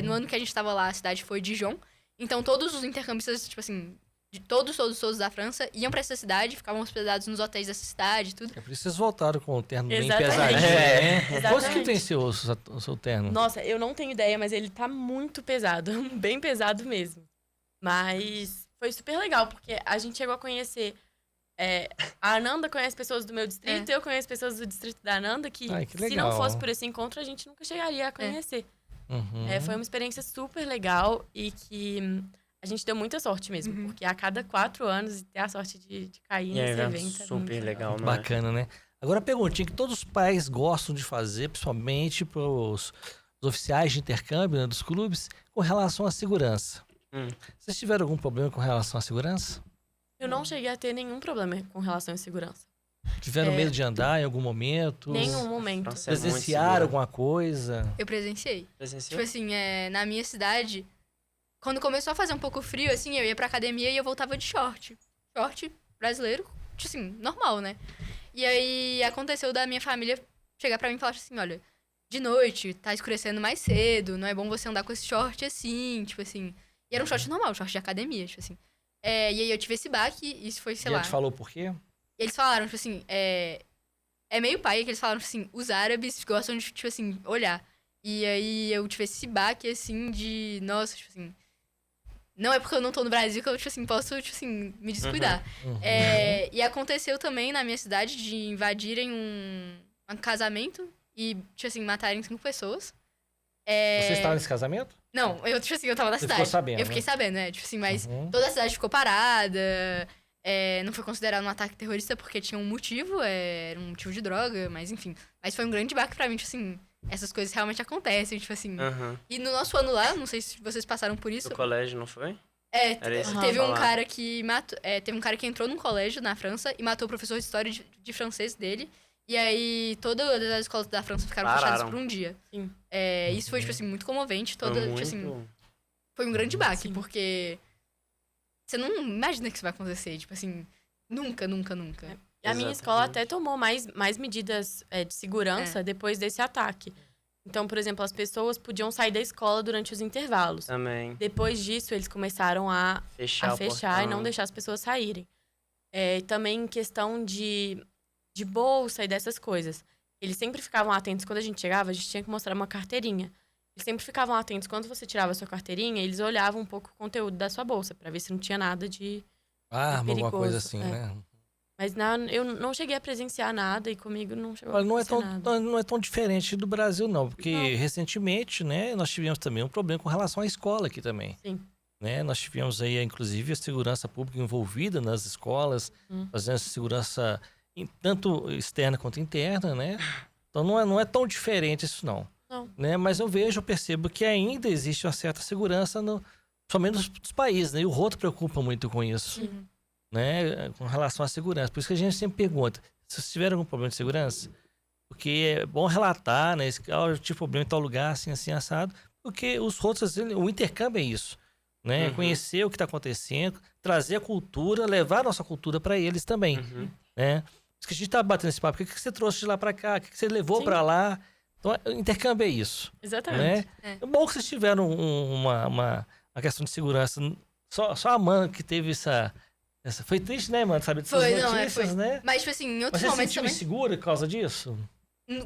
No ano que a gente tava lá, a cidade foi Dijon. Então, todos os intercambistas, tipo assim, de todos da França, iam pra essa cidade, ficavam hospedados nos hotéis dessa cidade e tudo. É por isso que vocês voltaram com o terno bem Exatamente. pesadinho, né? Quanto que Exatamente. tem o seu terno? Nossa, eu não tenho ideia, mas ele tá muito pesado. Bem pesado mesmo. Mas foi super legal, porque a gente chegou a conhecer... a Ananda conhece pessoas do meu distrito, eu conheço pessoas do distrito da Ananda, que, Ai, que se legal. não fosse por esse encontro, a gente nunca chegaria a conhecer. Uhum. Foi uma experiência super legal e que a gente deu muita sorte mesmo, porque a cada 4 anos ter a sorte de cair E é nesse um evento evento é super muito legal, Muito não é? bacana, né? Agora, a perguntinha que todos os pais gostam de fazer, principalmente para os oficiais de intercâmbio, né, dos clubes, com relação à segurança. Vocês tiveram algum problema com relação à segurança? Eu não cheguei a ter nenhum problema com relação à segurança. Tiveram medo de andar em algum momento? Nenhum momento. Nossa, é muito Presenciaram segura. alguma coisa? Eu presenciei. Presenciou? Tipo assim, na minha cidade, quando começou a fazer um pouco frio, assim, eu ia pra academia e eu voltava de short. Short brasileiro, tipo assim, normal, né? E aí aconteceu da minha família chegar pra mim e falar assim, olha, de noite, tá escurecendo mais cedo, não é bom você andar com esse short assim, tipo assim. E era um short normal, um short de academia, tipo assim. E aí eu tive esse baque, isso foi, sei E lá. ele te falou por quê? Eles falaram, tipo assim, é meio pai que eles falaram, tipo assim, os árabes gostam de, tipo assim, olhar. E aí eu tive esse baque, assim, de, nossa, tipo assim, não é porque eu não tô no Brasil que eu, tipo assim, posso, tipo assim, me descuidar. Uhum. E aconteceu também na minha cidade de invadirem um casamento e, tipo assim, matarem 5 pessoas. Você estava nesse casamento? Não, eu, tipo assim, eu tava na Você cidade. ficou sabendo, Eu fiquei né? sabendo, né? Tipo assim, mas Uhum. toda a cidade ficou parada. Não foi considerado um ataque terrorista porque tinha um motivo, era um motivo de droga, mas enfim. Mas foi um grande baque pra mim, tipo assim, essas coisas realmente acontecem, tipo assim. Aham. E no nosso ano lá, não sei se vocês passaram por isso. Do colégio, não foi? Era isso que eu Teve ia um falar. cara que matou. Teve um cara que entrou num colégio na França e matou o professor de história de francês dele. E aí, todas as escolas da França ficaram fechadas Pararam. por um dia. Sim. Isso foi, tipo assim, muito comovente. Foi Tipo muito... assim, foi um grande baque, Sim. porque você não imagina que isso vai acontecer. Tipo assim, nunca, nunca, nunca. A minha Exatamente. escola até tomou mais medidas de segurança depois desse ataque. Então, por exemplo, as pessoas podiam sair da escola durante os intervalos. Também. Depois disso, eles começaram a Fechar o fechar e portão. não deixar as pessoas saírem. Também em questão de bolsa e dessas coisas. Eles sempre ficavam atentos. Quando a gente chegava, a gente tinha que mostrar uma carteirinha. Eles sempre ficavam atentos. Quando você tirava a sua carteirinha, eles olhavam um pouco o conteúdo da sua bolsa, pra ver se não tinha nada de Arma, alguma perigoso, coisa assim, é. né? Mas eu não cheguei a presenciar nada e comigo não chegou Olha, a não é acontecer nada. não é tão diferente do Brasil, não. Porque Não. recentemente, né, nós tivemos também um problema com relação à escola aqui também. Sim. Né? Nós tivemos aí, inclusive, a segurança pública envolvida nas escolas, fazendo essa segurança tanto externa quanto interna, né? Então não é tão diferente isso, não. Não. Né? Mas eu percebo que ainda existe uma certa segurança, somente nos países, né? E o Roto preocupa muito com isso. Uhum. Né, com relação à segurança. Por isso que a gente sempre pergunta, se vocês tiveram algum problema de segurança, porque é bom relatar, né, eu tive problema em tal lugar, assim, assim, assado, porque os outros, o intercâmbio é isso, né, conhecer o que está acontecendo, trazer a cultura, levar a nossa cultura para eles também, né. Por isso que a gente tá batendo esse papo, o que você trouxe de lá para cá, o que você levou para lá, então o intercâmbio é isso. Exatamente. Né? É bom que vocês tiveram uma questão de segurança, só a Amanda que teve essa foi triste, né, mano? Sabe dessas Foi, notícias, foi. né? Mas, tipo assim, em Mas outros você se momentos sentiu também. insegura por causa disso?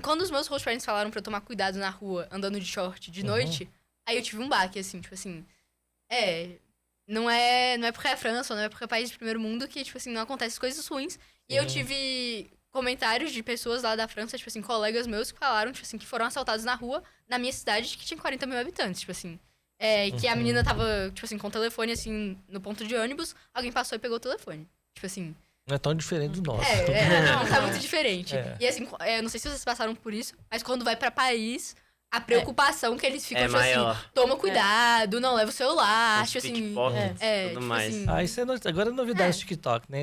Quando os meus host friends falaram pra eu tomar cuidado na rua, andando de short de noite, aí eu tive um baque, assim, tipo assim. Não é porque é a França, não é porque é país de primeiro mundo que, tipo assim, não acontecem coisas ruins. E eu tive comentários de pessoas lá da França, tipo assim, colegas meus que falaram, tipo assim, que foram assaltados na rua, na minha cidade, que tinha 40 mil habitantes, tipo assim. E que a menina tava, tipo assim, com o telefone, assim, no ponto de ônibus, alguém passou e pegou o telefone. Tipo assim. Não é tão diferente do nosso. Não, tá muito diferente. É. E assim, eu não sei se vocês passaram por isso, mas quando vai pra Paris, a preocupação que eles ficam, tipo maior. assim, toma cuidado, não leva o celular, tipo assim. Pickpockets, tudo tipo mais. assim, Isso agora é novidade do TikTok, né?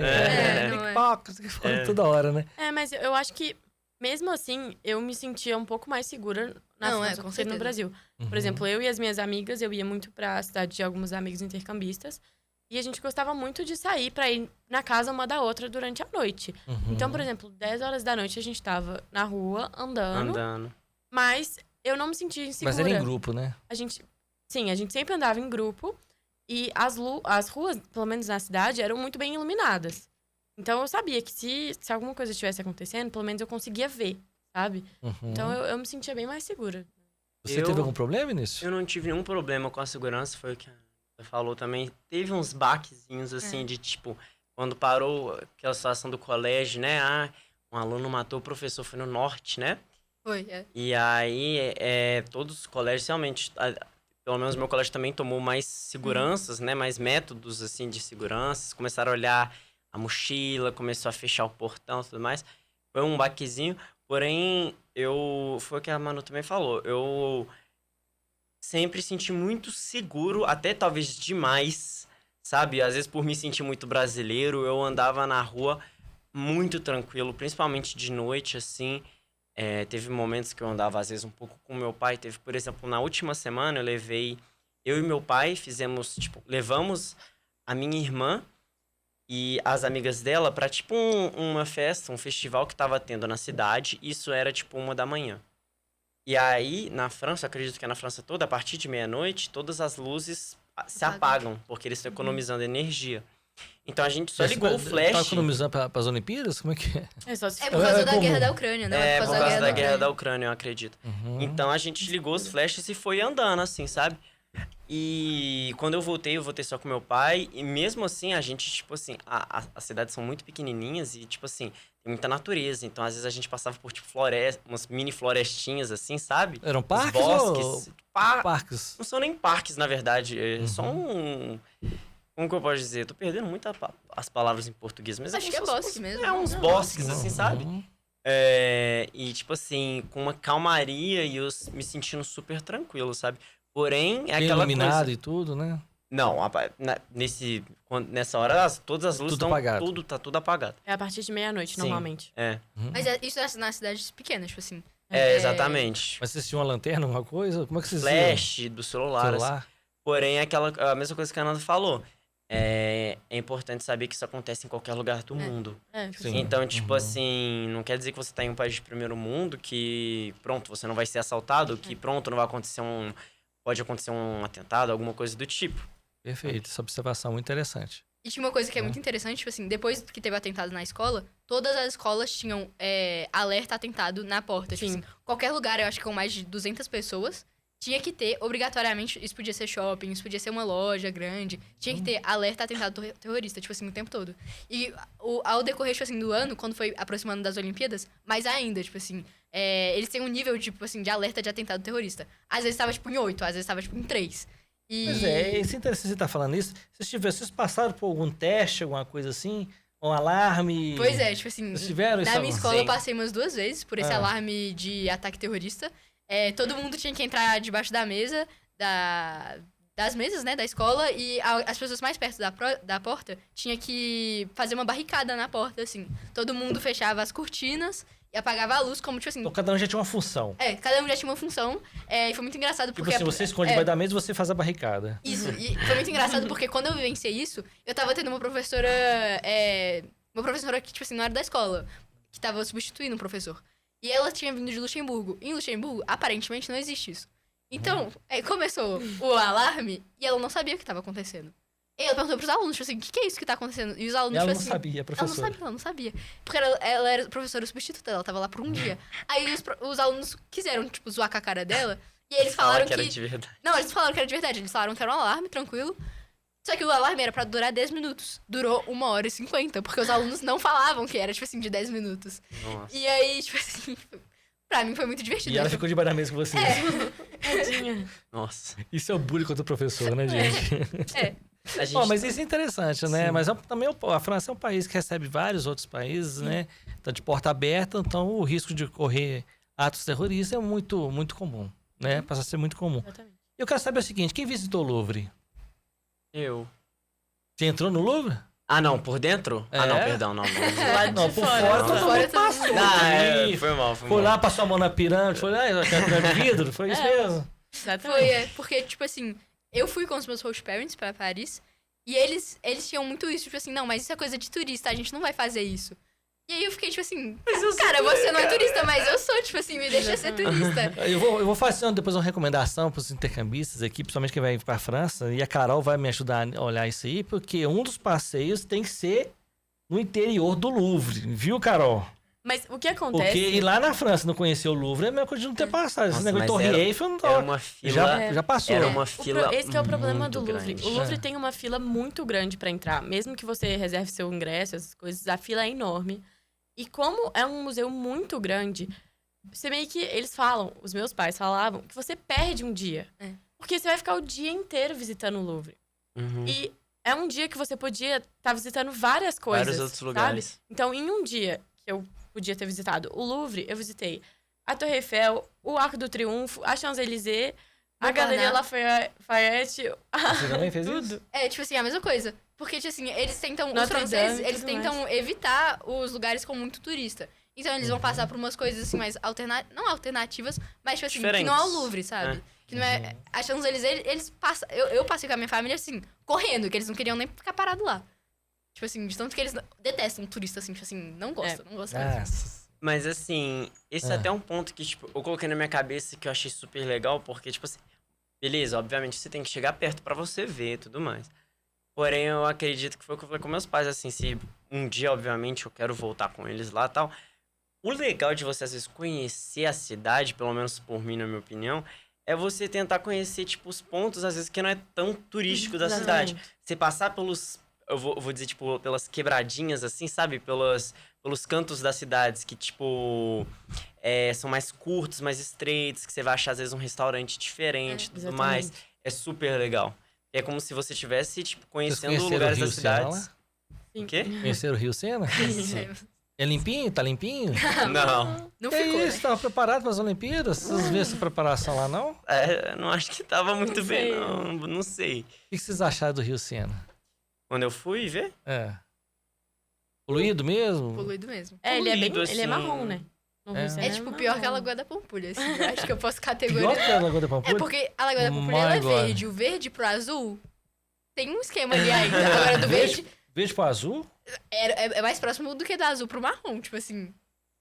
não é. TikTok, toda hora, né? Mas eu acho que, mesmo assim, eu me sentia um pouco mais segura na Não, França com do que certeza. no Brasil. Por exemplo, eu e as minhas amigas, eu ia muito pra cidade de alguns amigos intercambistas. E a gente gostava muito de sair pra ir na casa uma da outra durante a noite. Então, por exemplo, 10 horas da noite a gente tava na rua, andando. Mas eu não me sentia insegura. Mas era em grupo, né? A gente sempre andava em grupo. E as ruas, pelo menos na cidade, eram muito bem iluminadas. Então eu sabia que se alguma coisa estivesse acontecendo, pelo menos eu conseguia ver, sabe? Então eu me sentia bem mais segura. Você teve algum problema nisso? Eu não tive nenhum problema com a segurança, foi o que você falou também. Teve uns baquezinhos, assim, de tipo, quando parou aquela situação do colégio, né? Um aluno matou o professor, foi no norte, né? Foi, E aí, todos os colégios realmente pelo menos meu colégio também tomou mais seguranças, né? Mais métodos, assim, de seguranças. Começaram a olhar a mochila, começou a fechar o portão e tudo mais. Foi um baquezinho, porém, foi o que a Manu também falou. Eu sempre senti muito seguro, até talvez demais, sabe? Às vezes, por me sentir muito brasileiro, eu andava na rua muito tranquilo, principalmente de noite, assim. Teve momentos que eu andava, às vezes, um pouco com meu pai. Teve, por exemplo, na última semana, eu e meu pai levamos a minha irmã e as amigas dela pra, uma festa, um festival que tava tendo na cidade. Isso era, 1h. E aí, na França, acredito que é na França toda, a partir de meia-noite, todas as luzes se apagam, porque eles estão economizando energia. Então a gente só ligou o flash. Tá economizando para as Olimpíadas? Como é que é? É por causa da guerra da Ucrânia, né? Por causa da guerra da Ucrânia, eu acredito. Uhum. Então a gente ligou os flashes e foi andando, assim, sabe? E quando eu voltei só com meu pai. E mesmo assim, a gente, as cidades são muito pequenininhas e, tem muita natureza. Então, às vezes, a gente passava por, umas mini florestinhas, assim, sabe? Eram parques bosques. Parques? Não são nem parques, na verdade. É só um... Como que eu posso dizer? Eu tô perdendo muito as palavras em português. Mas acho que é bosque mesmo. Uns bosques, assim, sabe? E, com uma calmaria e eu me sentindo super tranquilo, sabe? Porém, é aquela iluminado coisa... e tudo, né? Não, nessa hora, todas as luzes estão... Tá tudo apagado. É a partir de meia-noite, normalmente. Mas isso é nas cidades pequenas, exatamente. Mas vocês tinham uma lanterna, alguma coisa? Como é que vocês Flash do celular. Assim. Porém, a mesma coisa que a Nanda falou. É importante saber que isso acontece em qualquer lugar do mundo. Sim. Então, não quer dizer que você tá em um país de primeiro mundo que, pronto, você não vai ser assaltado, que, pronto, não vai acontecer pode acontecer um atentado, alguma coisa do tipo. Perfeito, essa observação é muito interessante. E tinha uma coisa que é muito interessante, depois que teve o atentado na escola, todas as escolas tinham alerta atentado na porta. Qualquer lugar, eu acho que com mais de 200 pessoas, tinha que ter, obrigatoriamente, isso podia ser shopping, isso podia ser uma loja grande, tinha que ter alerta atentado terrorista, o tempo todo. E ao decorrer, do ano, quando foi aproximando das Olimpíadas, mais ainda, eles têm um nível, de alerta de atentado terrorista. Às vezes tava, em 8, às vezes tava, em 3. Pois é interessante você estar falando isso. Vocês passaram por algum teste, alguma coisa assim? Um alarme? Pois é, Vocês tiveram na minha escola Sim. eu passei umas 2 vezes por esse alarme de ataque terrorista. Todo mundo tinha que entrar debaixo da mesa, das mesas, né, da escola, e as pessoas mais perto da porta tinha que fazer uma barricada na porta, Todo mundo fechava as cortinas e apagava a luz, como, Então cada um já tinha uma função. Cada um já tinha uma função, e foi muito engraçado porque... você esconde debaixo da mesa e você faz a barricada. Isso, e foi muito engraçado porque quando eu vivenciei isso, eu tava tendo uma professora que, não era da escola, que tava substituindo um professor. E ela tinha vindo de Luxemburgo. Em Luxemburgo, aparentemente, não existe isso. Então, começou o alarme e ela não sabia o que estava acontecendo. E ela perguntou pros alunos, o que é isso que tá acontecendo? E os alunos, ela não sabia, a professora. Ela não sabia. Porque ela era professora substituta, ela tava lá por um dia. Aí os alunos quiseram, zoar com a cara dela. E eles falaram que era de verdade. Não, eles falaram que era de verdade. Eles falaram que era um alarme, tranquilo. Só que o alarme era pra durar 10 minutos. Durou 1h50, porque os alunos não falavam que era, de 10 minutos. Nossa. E aí, pra mim foi muito divertido. E ela ficou debaixo da mesa com vocês. Tadinha. Nossa. Isso é o bullying contra o professor, né, gente? Mas isso é interessante, né? Sim. Mas também a França é um país que recebe vários outros países, né? Tá de porta aberta, então o risco de ocorrer atos terroristas é muito, muito comum, né? Passa a ser muito comum. Exatamente. Eu quero saber o seguinte, quem visitou o Louvre? Eu. Você entrou no Louvre? Ah, não, por dentro? Ah, não, perdão, não. Não, por fora não. todo mundo passou. Foi mal. Foi lá, passou a mão na pirâmide, foi lá, de vidro, foi isso mesmo? Exatamente. Porque, eu fui com os meus host parents pra Paris e eles tinham muito isso, não, mas isso é coisa de turista, a gente não vai fazer isso. E aí eu fiquei, cara, você não é turista, mas eu sou, me deixa ser turista. Eu vou fazer depois uma recomendação para os intercambistas aqui, principalmente quem vai para a França, e a Carol vai me ajudar a olhar isso aí, porque um dos passeios tem que ser no interior do Louvre, viu, Carol? Mas o que acontece... Porque ir lá na França não conhecer o Louvre é a mesma coisa de não ter passado. Esse negócio de Torre Eiffel não era uma fila... Já passou. Era uma fila Esse que é o problema do Louvre. grande. O Louvre tem uma fila muito grande para entrar. Mesmo que você reserve seu ingresso, essas coisas, a fila é enorme. E como é um museu muito grande, você meio que... Eles falam, os meus pais falavam, que você perde um dia. Porque você vai ficar o dia inteiro visitando o Louvre. Uhum. E é um dia que você podia estar visitando várias coisas. Vários outros sabe? lugares. Então, em um dia que eu podia ter visitado o Louvre, eu visitei a Torre Eiffel, o Arco do Triunfo, a Champs-Élysées, a Galeria Lafayette. Você também fez tudo. isso? É, tipo assim, a mesma coisa. Porque, tipo assim, eles tentam. Os Notre franceses, Dame, eles tudo tentam evitar os lugares com muito turista. Então eles vão passar por umas coisas assim mais não alternativas, mas tipo assim, que não é o Louvre, sabe? Que não é. A Champs-Élysées, eles passam. Eu passei com a minha família assim, correndo, que eles não queriam nem ficar parados lá. Tipo assim, de tanto que eles detestam turista, assim, tipo assim, não gostam mesmo. Nossa. Mas assim, esse é até um ponto que, tipo, eu coloquei na minha cabeça que eu achei super legal, porque, tipo assim, beleza, obviamente você tem que chegar perto pra você ver e tudo mais. Porém, eu acredito que foi o que eu falei com meus pais, assim, se um dia, obviamente, eu quero voltar com eles lá e tal. O legal de você, às vezes, conhecer a cidade, pelo menos por mim, na minha opinião, é você tentar conhecer, tipo, os pontos, às vezes, que não é tão turístico da cidade. Você passar pelos, eu vou dizer, tipo, pelas quebradinhas, assim, sabe? Pelos cantos das cidades que, tipo, são mais curtos, mais estreitos, que você vai achar, às vezes, um restaurante diferente e tudo mais. É super legal. É como se você estivesse, tipo, conhecendo lugares das cidades. O quê? Conheceram o Rio Sena? É limpinho? Tá limpinho? Não. Não Que ficou. isso? Tava preparado para as Olimpíadas? Vocês viram essa preparação lá, não? Não acho que tava muito bem, não. Não sei. O que vocês acharam do Rio Sena? Quando eu fui ver? Poluído mesmo? Poluído mesmo. Ele é Poluído, ele é assim. marrom, né? É tipo pior que a Lagoa da Pampulha, assim. Eu acho que eu posso Pior categorizar. que a Lagoa da Pampulha? É porque a Lagoa da Pampulha ela é My God. verde. O verde pro azul tem um esquema ali ainda. Agora do verde Verde pro azul? é mais próximo do que do azul pro marrom. Tipo assim,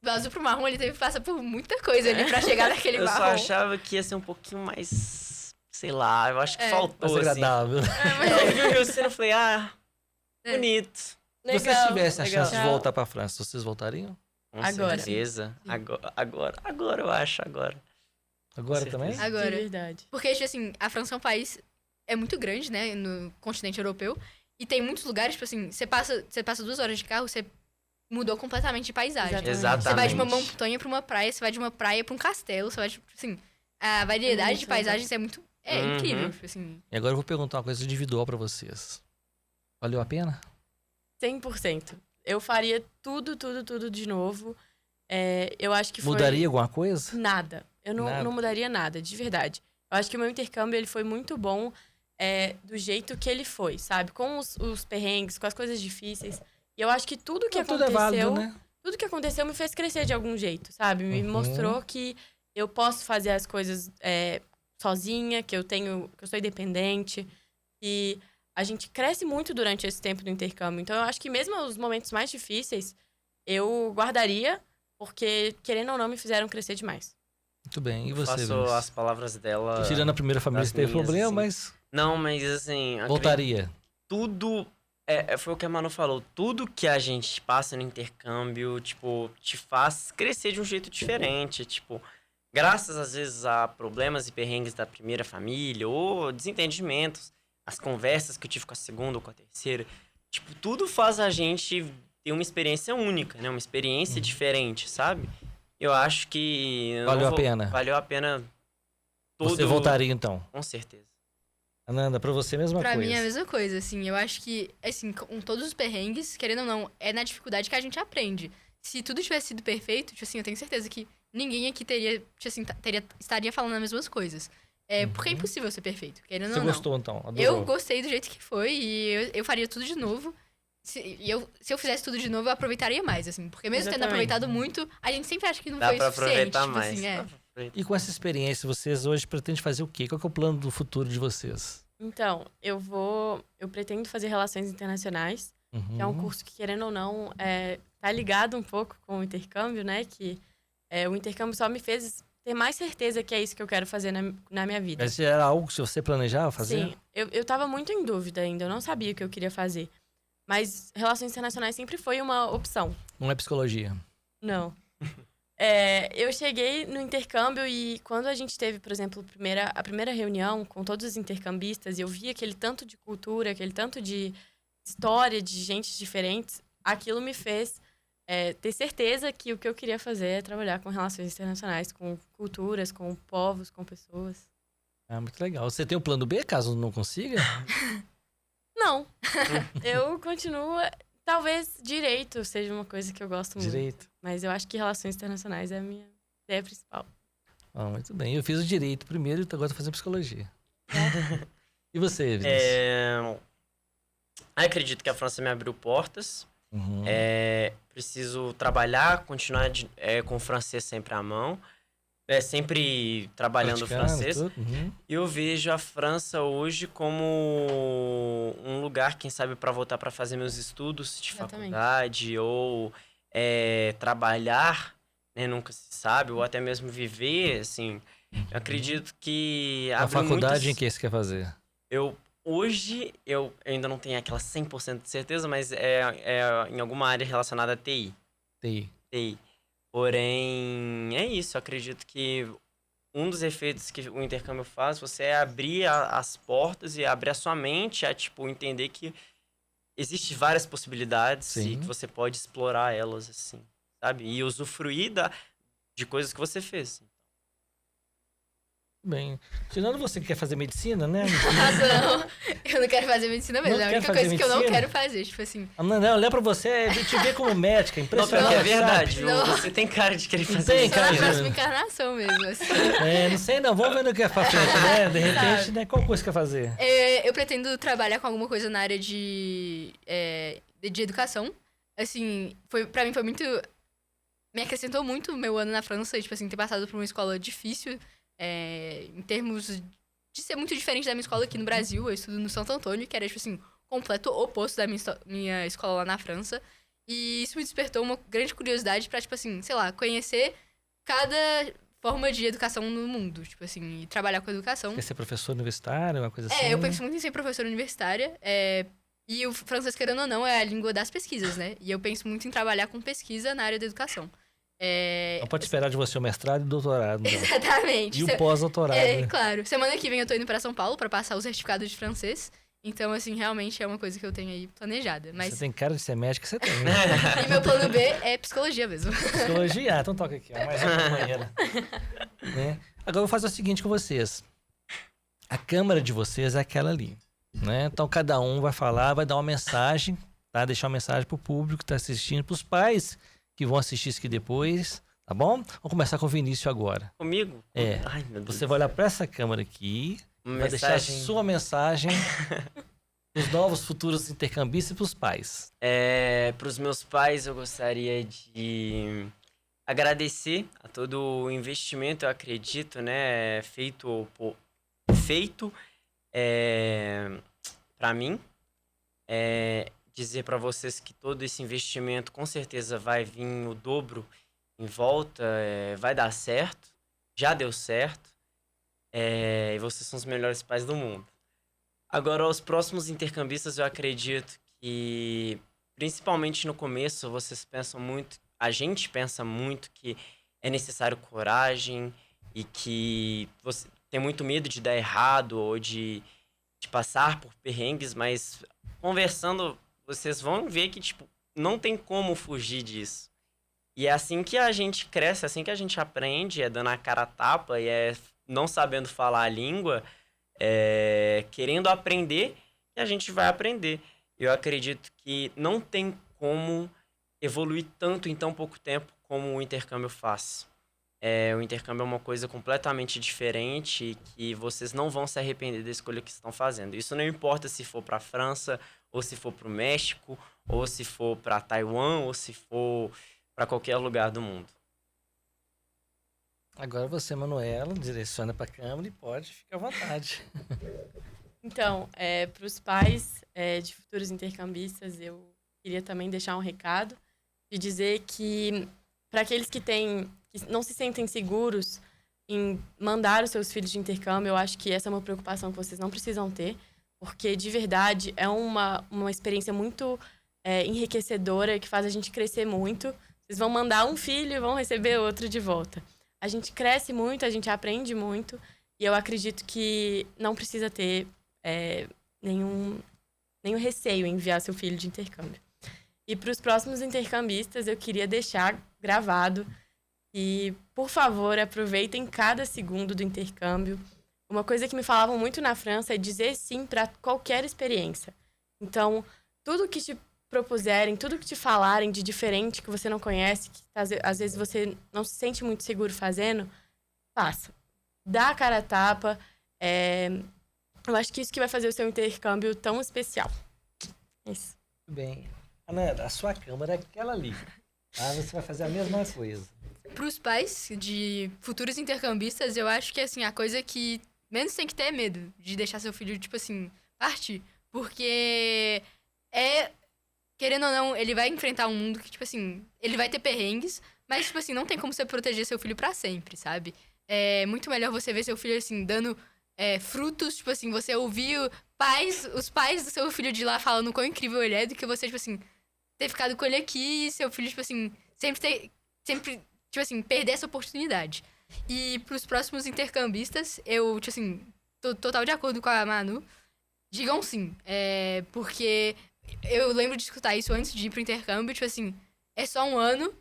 do azul pro marrom ele teve que passar por muita coisa ali pra chegar naquele Eu marrom. só achava que ia ser um pouquinho mais... Sei lá, eu acho que Mais faltou, assim. agradável. Eu vi o Rio Sena e falei, bonito. Se vocês tivessem a chance de voltar pra França, vocês voltariam? Com Agora. certeza. Agora eu acho, agora. Agora Com também? certeza. Agora. De verdade. Porque, tipo assim, a França é um país muito grande, né? No continente europeu. E tem muitos lugares, tipo assim, você passa 2 horas de carro, você mudou completamente de paisagem. Exatamente. Você vai de uma montanha pra uma praia, você vai de uma praia pra um castelo, você vai, tipo assim... A variedade de paisagens é muito... incrível, tipo assim. E agora eu vou perguntar uma coisa individual pra vocês. Valeu a pena? 100%. Eu faria tudo de novo. Eu acho que foi... Mudaria alguma coisa? Nada. Eu Nada. não mudaria nada, de verdade. Eu acho que o meu intercâmbio ele foi muito bom do jeito que ele foi, sabe? Com os perrengues, com as coisas difíceis. E eu acho que tudo que Tudo aconteceu... é válido, né? Tudo que aconteceu me fez crescer de algum jeito, sabe? Me mostrou que eu posso fazer as coisas sozinha, que eu sou independente. E a gente cresce muito durante esse tempo do intercâmbio. Então, eu acho que mesmo os momentos mais difíceis, eu guardaria, porque, querendo ou não, me fizeram crescer demais. Muito bem. E você, Faço Vinícius? as palavras dela... Tirando a primeira família, das você teve minhas, problema, assim. mas Não, mas assim... voltaria. Tudo... foi o que a Manu falou. Tudo que a gente passa no intercâmbio, tipo, te faz crescer de um jeito diferente. Tipo, graças, às vezes, a problemas e perrengues da primeira família ou desentendimentos, as conversas que eu tive com a segunda ou com a terceira. Tipo, tudo faz a gente ter uma experiência única, né? Uma experiência diferente, sabe? Eu acho que... Valeu a pena. Valeu a pena todo... Você voltaria, então. Com certeza. Ananda, pra você a mesma Pra coisa. mim é a mesma coisa, assim. Eu acho que, assim, com todos os perrengues, querendo ou não, é na dificuldade que a gente aprende. Se tudo tivesse sido perfeito, tipo assim, eu tenho certeza que ninguém aqui teria, tipo assim, estaria falando as mesmas coisas. Porque é impossível ser perfeito, querendo Você ou não. gostou, então? Adorou. Eu gostei do jeito que foi e eu faria tudo de novo. Se eu fizesse tudo de novo, eu aproveitaria mais, assim. Porque mesmo tendo Exatamente. aproveitado muito, a gente sempre acha que não Dá foi pra suficiente. aproveitar Tipo mais. assim, Dá pra aproveitar. E com essa experiência, vocês hoje pretendem fazer o quê? Qual que é o plano do futuro de vocês? Então, eu pretendo fazer Relações Internacionais, que é um curso que, querendo ou não, tá ligado um pouco com o intercâmbio, né? Que o intercâmbio só me fez ter mais certeza que é isso que eu quero fazer na minha vida. Mas era algo que você planejava fazer? Sim, eu tava muito em dúvida ainda, eu não sabia o que eu queria fazer. Mas Relações Internacionais sempre foi uma opção. Não é psicologia. Não. Eu cheguei no intercâmbio e quando a gente teve, por exemplo, a primeira reunião com todos os intercambistas e eu vi aquele tanto de cultura, aquele tanto de história, de gente diferentes, aquilo me fez ter certeza que o que eu queria fazer é trabalhar com relações internacionais, com culturas, com povos, com pessoas. Ah, muito legal. Você tem um plano B, caso não consiga? Não. Eu continuo... Talvez direito seja uma coisa que eu gosto muito. Direito. Mas eu acho que relações internacionais é a minha ideia principal. Ah, muito bem. Eu fiz o direito primeiro e agora tô fazendo psicologia. E você, Vinícius? Acredito que a França me abriu portas. Uhum. Preciso trabalhar, continuar com o francês sempre à mão. Sempre trabalhando o Praticando, francês. tudo. Uhum. E eu vejo a França hoje como um lugar, quem sabe, para voltar para fazer meus estudos de Exatamente. faculdade ou trabalhar, né? Nunca se sabe, ou até mesmo viver, assim. Eu acredito que A abre faculdade em muitas... que você quer fazer? Hoje, eu ainda não tenho aquela 100% de certeza, mas em alguma área relacionada a TI. TI. Porém, é isso. Eu acredito que um dos efeitos que o intercâmbio faz, você é abrir as portas e abrir a sua mente a, tipo, entender que existem várias possibilidades Sim. e que você pode explorar elas, assim, sabe? E usufruir de coisas que você fez. Bem, tirando você que quer fazer medicina, né? Nossa, não. Eu não quero fazer medicina mesmo. Não É a quer única fazer coisa que eu não medicina? quero fazer, tipo assim. Não, olhar pra você, a gente vê como médica, Não, impressionante. porque é sabe? verdade, viu? Não. Você tem cara de querer Não fazer tem, isso. Só na cara. próxima encarnação mesmo, assim. Não sei não, vamos ver no que é pra frente, né? De repente, né? Qual coisa que quer fazer? Eu pretendo trabalhar com alguma coisa na área de educação. Assim, pra mim foi muito... Me acrescentou muito o meu ano na França, tipo assim, ter passado por uma escola difícil, em termos de ser muito diferente da minha escola aqui no Brasil. Eu estudo no Santo Antônio, que era, tipo assim, completo oposto da minha escola lá na França. E isso me despertou uma grande curiosidade pra, tipo assim, sei lá, conhecer cada forma de educação no mundo, tipo assim, e trabalhar com educação. Quer ser professor universitário, uma coisa assim? Eu penso muito em ser professora universitária, e o francês, querendo ou não, é a língua das pesquisas, né? E eu penso muito em trabalhar com pesquisa na área da educação. Não pode esperar de você o mestrado e o doutorado, não. Exatamente. E o pós-doutorado. Claro. Semana que vem eu tô indo pra São Paulo pra passar o certificado de francês. Então, assim, realmente é uma coisa que eu tenho aí planejada. Mas... Você tem cara de ser médica, você tem. Né? E meu plano B é psicologia mesmo. Psicologia? Então toca aqui, ó. Mais uma companheira. Né? Agora eu vou fazer o seguinte com vocês. A câmera de vocês é aquela ali. Né? Então cada um vai falar, vai dar uma mensagem, tá? Deixar uma mensagem pro público que tá assistindo, pros pais que vão assistir isso aqui depois, tá bom? Vamos começar com o Vinícius agora. Comigo? Ai, meu Deus. Você vai olhar pra essa câmera aqui, vai deixar a sua mensagem pros novos futuros intercambistas e pros pais. Pros meus pais, eu gostaria de agradecer a todo o investimento, eu acredito, né? Feito para mim. Dizer para vocês que todo esse investimento com certeza vai vir o dobro em volta, vai dar certo, já deu certo, e vocês são os melhores pais do mundo. Agora, aos próximos intercambistas, eu acredito que, principalmente no começo, a gente pensa muito que é necessário coragem e que você tem muito medo de dar errado ou de passar por perrengues, mas conversando, vocês vão ver que, tipo, não tem como fugir disso. E é assim que a gente cresce, é assim que a gente aprende, dando a cara a tapa e não sabendo falar a língua, querendo aprender, e a gente vai aprender. Eu acredito que não tem como evoluir tanto em tão pouco tempo como o intercâmbio faz. O intercâmbio é uma coisa completamente diferente e que vocês não vão se arrepender da escolha que estão fazendo. Isso não importa se for para a França, ou se for para o México, ou se for para Taiwan, ou se for para qualquer lugar do mundo. Agora você, Manuela, direciona para a câmera e pode ficar à vontade. Então, para os pais de futuros intercambistas, eu queria também deixar um recado de dizer que para aqueles que não se sentem seguros em mandar os seus filhos de intercâmbio, eu acho que essa é uma preocupação que vocês não precisam ter, porque de verdade é uma experiência muito enriquecedora, que faz a gente crescer muito. Vocês vão mandar um filho e vão receber outro de volta. A gente cresce muito, a gente aprende muito, e eu acredito que não precisa ter nenhum receio em enviar seu filho de intercâmbio. E para os próximos intercambistas, eu queria deixar gravado e, por favor, aproveitem cada segundo do intercâmbio. O uma coisa que me falavam muito na França é dizer sim para qualquer experiência. Então, tudo que te propuserem, tudo que te falarem de diferente que você não conhece, que às vezes você não se sente muito seguro fazendo, faça. Dá a cara a tapa. Eu acho que isso que vai fazer o seu intercâmbio tão especial. Isso. Muito bem. Ananda, a sua câmera é aquela ali. Tá? Você vai fazer a mesma coisa. Para os pais de futuros intercambistas, eu acho que, assim, a coisa que menos tem que ter é medo de deixar seu filho, tipo assim, partir. Porque querendo ou não, ele vai enfrentar um mundo que, tipo assim, ele vai ter perrengues, mas, tipo assim, não tem como você proteger seu filho pra sempre, sabe? É muito melhor você ver seu filho, assim, dando frutos, tipo assim, você ouvir os pais do seu filho de lá falando quão incrível ele é, do que você, tipo assim, ter ficado com ele aqui e seu filho, tipo assim, sempre, tipo assim, perder essa oportunidade. E pros próximos intercambistas, eu, tipo assim, tô total de acordo com a Manu. Digam sim. Porque eu lembro de escutar isso antes de ir pro intercâmbio, tipo assim, é só 1 ano.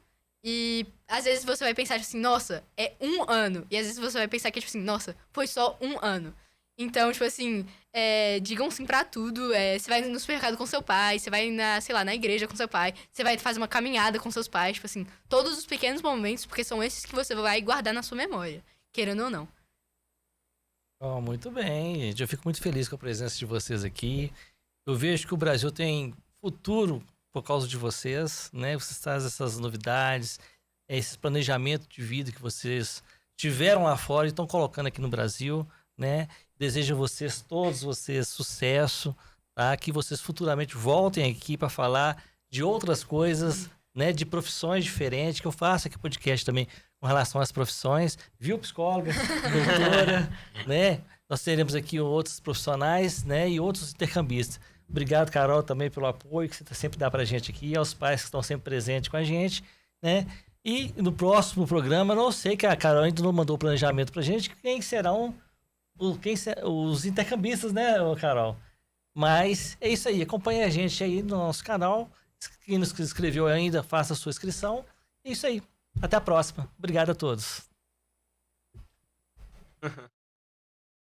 E às vezes você vai pensar, tipo assim, nossa, é 1 ano. E às vezes você vai pensar que, tipo assim, nossa, foi só 1 ano. Então, tipo assim, digam sim pra tudo. Você vai no supermercado com seu pai, você vai na igreja com seu pai, você vai fazer uma caminhada com seus pais, tipo assim, todos os pequenos momentos, porque são esses que você vai guardar na sua memória, querendo ou não. Oh, muito bem, gente. Eu fico muito feliz com a presença de vocês aqui. Eu vejo que o Brasil tem futuro por causa de vocês, né? Vocês trazem essas novidades, esse planejamento de vida que vocês tiveram lá fora e estão colocando aqui no Brasil, né? Desejo a vocês, todos vocês, sucesso, tá? Que vocês futuramente voltem aqui para falar de outras coisas, né? De profissões diferentes, que eu faço aqui podcast também com relação às profissões, viu, psicóloga, doutora, né? Nós teremos aqui outros profissionais, né? E outros intercambistas. Obrigado, Carol, também pelo apoio que você sempre dá pra gente aqui, aos pais que estão sempre presentes com a gente, né? E no próximo programa, não sei que a Carol ainda não mandou o planejamento pra gente, quem serão os intercambistas, né, Carol? Mas é isso aí, acompanhe a gente aí no nosso canal. Quem não se inscreveu ainda, faça a sua inscrição. É isso aí. Até a próxima. Obrigado a todos.